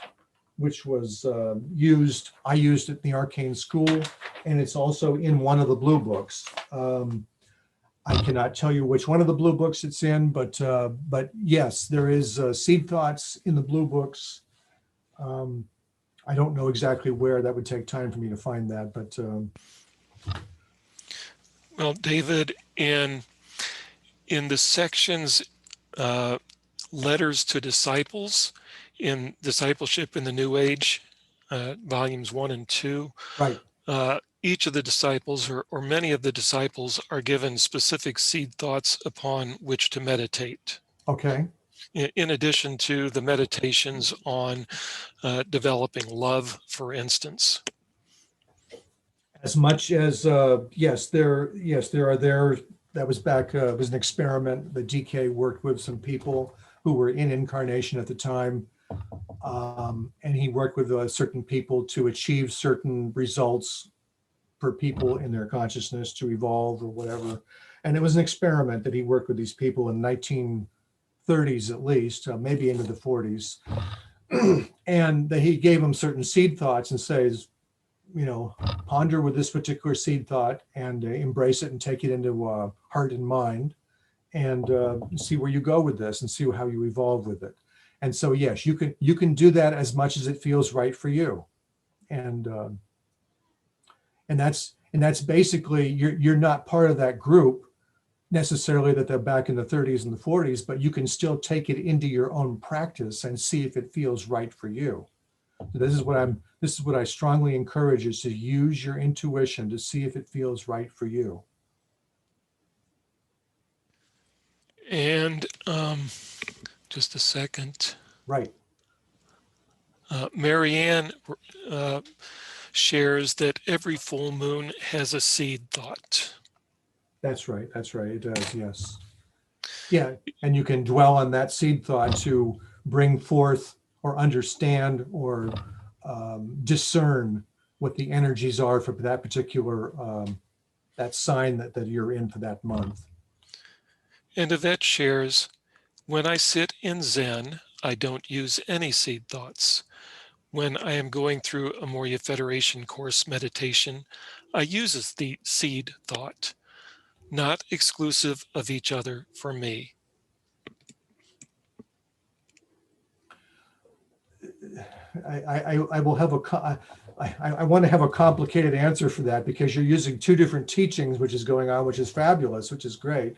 which was used. I used it in the Arcane School, and it's also in one of the blue books. I cannot tell you which one of the blue books it's in, but yes, there is seed thoughts in the blue books. I don't know exactly where. That would take time for me to find that, but. Well, David, in the sections, Letters to Disciples, in Discipleship in the New Age, volumes 1 and 2, right. Each of the disciples, or many of the disciples, are given specific seed thoughts upon which to meditate. Okay. In addition to the meditations on developing love, for instance. As much as yes, there are there. That was back. It was an experiment. The DK worked with some people who were in incarnation at the time, and he worked with certain people to achieve certain results for people in their consciousness to evolve or whatever. And it was an experiment that he worked with these people in 1930s at least, maybe into the 40s. And he gave them certain seed thoughts and says, you know, ponder with this particular seed thought and embrace it and take it into heart and mind, and see where you go with this and see how you evolve with it. And so, yes, you can do that as much as it feels right for you. And that's basically, you're not part of that group necessarily that they're back in the 30s and the 40s, but you can still take it into your own practice and see if it feels right for you. So this is what I strongly encourage, is to use your intuition to see if it feels right for you. And just a second. Right. Marianne shares that every full moon has a seed thought. That's right. That's right. It does. Yes. Yeah. And you can dwell on that seed thought to bring forth or understand or discern what the energies are for that particular, that sign that you're in for that month. And Yvette shares, when I sit in Zen, I don't use any seed thoughts. When I am going through a Moria Federation course meditation, I use the seed thought, not exclusive of each other for me. I will have I want to have a complicated answer for that, because you're using two different teachings, which is going on, which is fabulous, which is great.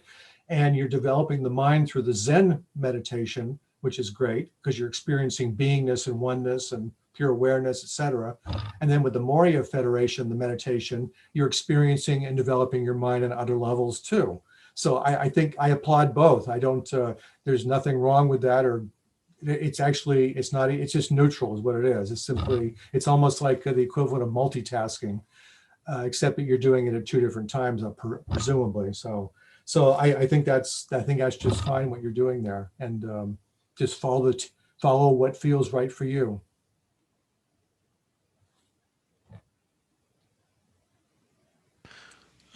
And you're developing the mind through the Zen meditation, which is great because you're experiencing beingness and oneness and pure awareness, etc. And then with the Moria Federation, the meditation, you're experiencing and developing your mind on other levels too. So I think I applaud both. I don't, there's nothing wrong with that, or it's actually, it's not, it's just neutral is what it is. It's simply, it's almost like the equivalent of multitasking, except that you're doing it at two different times, presumably. So I think that's just fine what you're doing there, and just follow what feels right for you.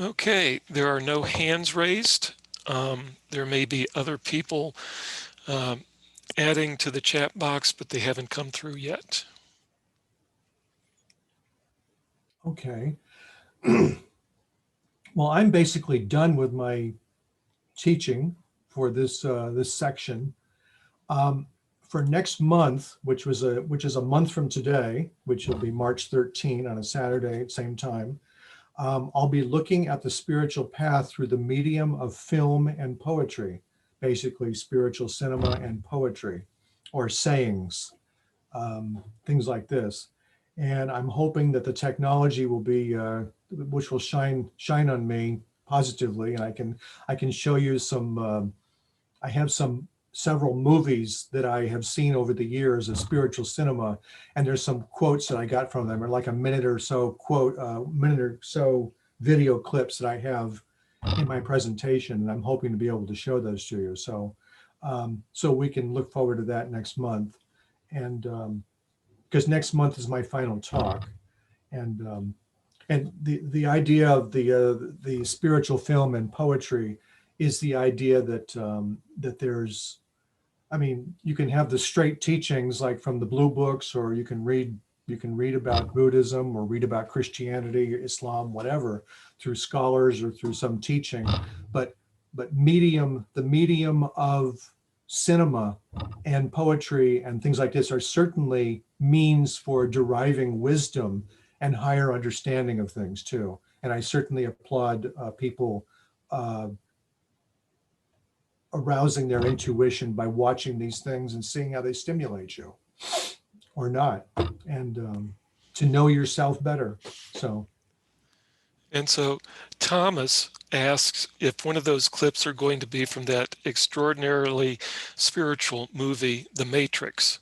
Okay, there are no hands raised. There may be other people adding to the chat box, but they haven't come through yet. Okay. Well, I'm basically done with my teaching for this this section. For next month, which is a month from today, which will be March 13 on a Saturday at same time, I'll be looking at the spiritual path through the medium of film and poetry, basically spiritual cinema and poetry, or sayings, things like this. And I'm hoping that the technology will be, which will shine on me positively, and I can show you some. I have several movies that I have seen over the years of spiritual cinema, and there's some quotes that I got from them, or like a minute or so video clips that I have in my presentation, and I'm hoping to be able to show those to you. So, so we can look forward to that next month, and because next month is my final talk, and the idea of the spiritual film and poetry is the idea that that there's, I mean, you can have the straight teachings like from the blue books, or you can read about Buddhism or read about Christianity, Islam, whatever, through scholars or through some teaching, but the medium of cinema and poetry and things like this are certainly means for deriving wisdom and higher understanding of things too. And I certainly applaud people arousing their intuition by watching these things and seeing how they stimulate you or not, and to know yourself better. So. And so Thomas asks if one of those clips are going to be from that extraordinarily spiritual movie, The Matrix.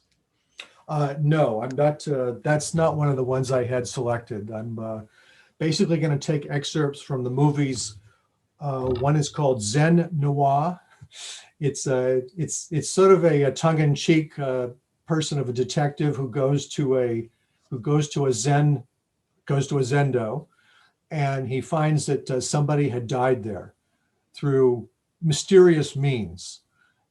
No, I'm not. That's not one of the ones I had selected. I'm basically going to take excerpts from the movies. One is called Zen Noir. It's sort of a tongue-in-cheek person of a detective who goes to a zendo, and he finds that somebody had died there through mysterious means.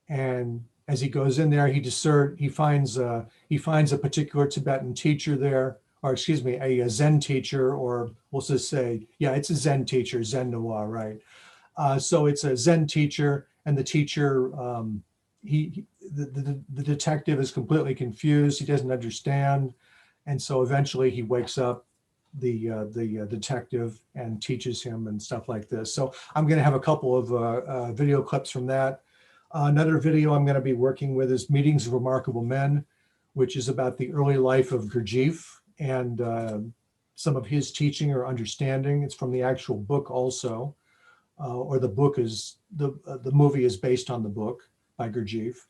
And as he goes in there, he finds a particular Tibetan teacher there, or excuse me, a Zen teacher, or we'll just say, yeah, it's a Zen teacher, Zen Noir, right? So it's a Zen teacher, and the teacher, the detective is completely confused. He doesn't understand, and so eventually he wakes up the detective and teaches him and stuff like this. So I'm going to have a couple of video clips from that. Another video I'm going to be working with is Meetings of Remarkable Men, which is about the early life of Gurdjieff and some of his teaching or understanding. It's from the actual book also, or the book is, the movie is based on the book by Gurdjieff.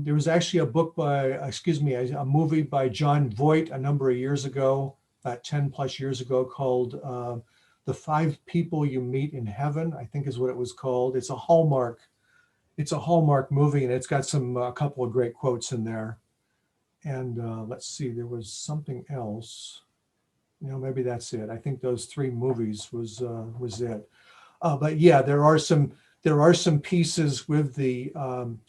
There was actually a movie by John Voight a number of years ago, about 10 plus years ago, called The 5 People You Meet in Heaven, I think is what it was called. It's a Hallmark movie, and it's got a couple of great quotes in there. And let's see, there was something else. Maybe that's it. I think those 3 movies was it. But yeah, there are some pieces with the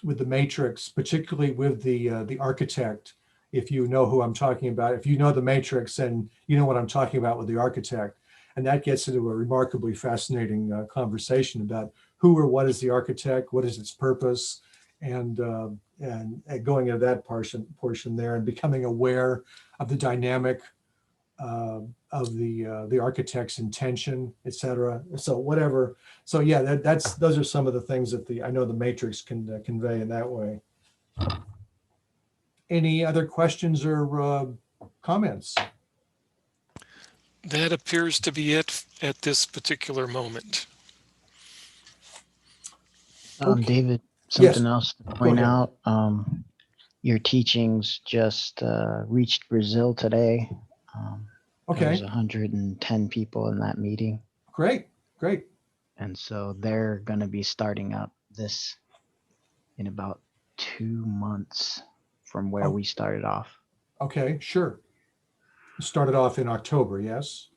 Matrix, particularly with the architect. If you know who I'm talking about, if you know the Matrix, then you know what I'm talking about with the architect, and that gets into a remarkably fascinating conversation about who or what is the architect, what is its purpose, and going into that portion there, and becoming aware of the dynamic of the architect's intention, etc. So whatever. So yeah, those are some of the things that I know the Matrix can convey in that way. Any other questions or comments? That appears to be it at this particular moment. Okay. David, Yes. something else to point ahead. out. Your teachings just reached Brazil today. There was Okay, 110 people in that meeting. great. And so they're going to be starting up this in about 2 months from where Oh. we started off. Okay, sure. Started off in October, yes?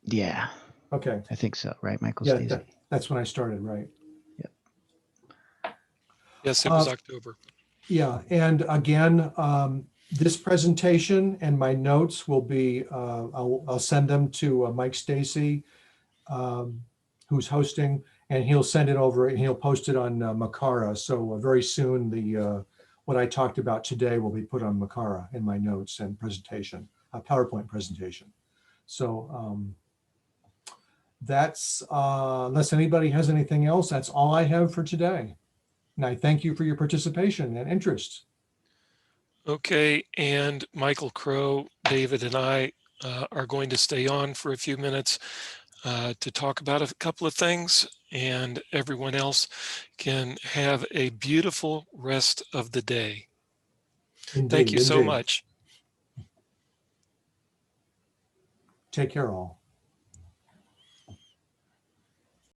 Yeah, Okay, I think so. Right, Michael yeah, Stacey? that's when I started, right? Yes, it was October. Yeah, and again, this presentation and my notes will be, I'll send them to Mike Stacey, who's hosting, and he'll send it over and he'll post it on Makara. So very soon, what I talked about today will be put on Makara in my notes and presentation, a PowerPoint presentation. So that's, unless anybody has anything else, that's all I have for today. And I thank you for your participation and interest. Okay, and Michael Crow, David, and I are going to stay on for a few minutes to talk about a couple of things, and everyone else can have a beautiful rest of the day. Indeed, Thank you so indeed. much. Take care all.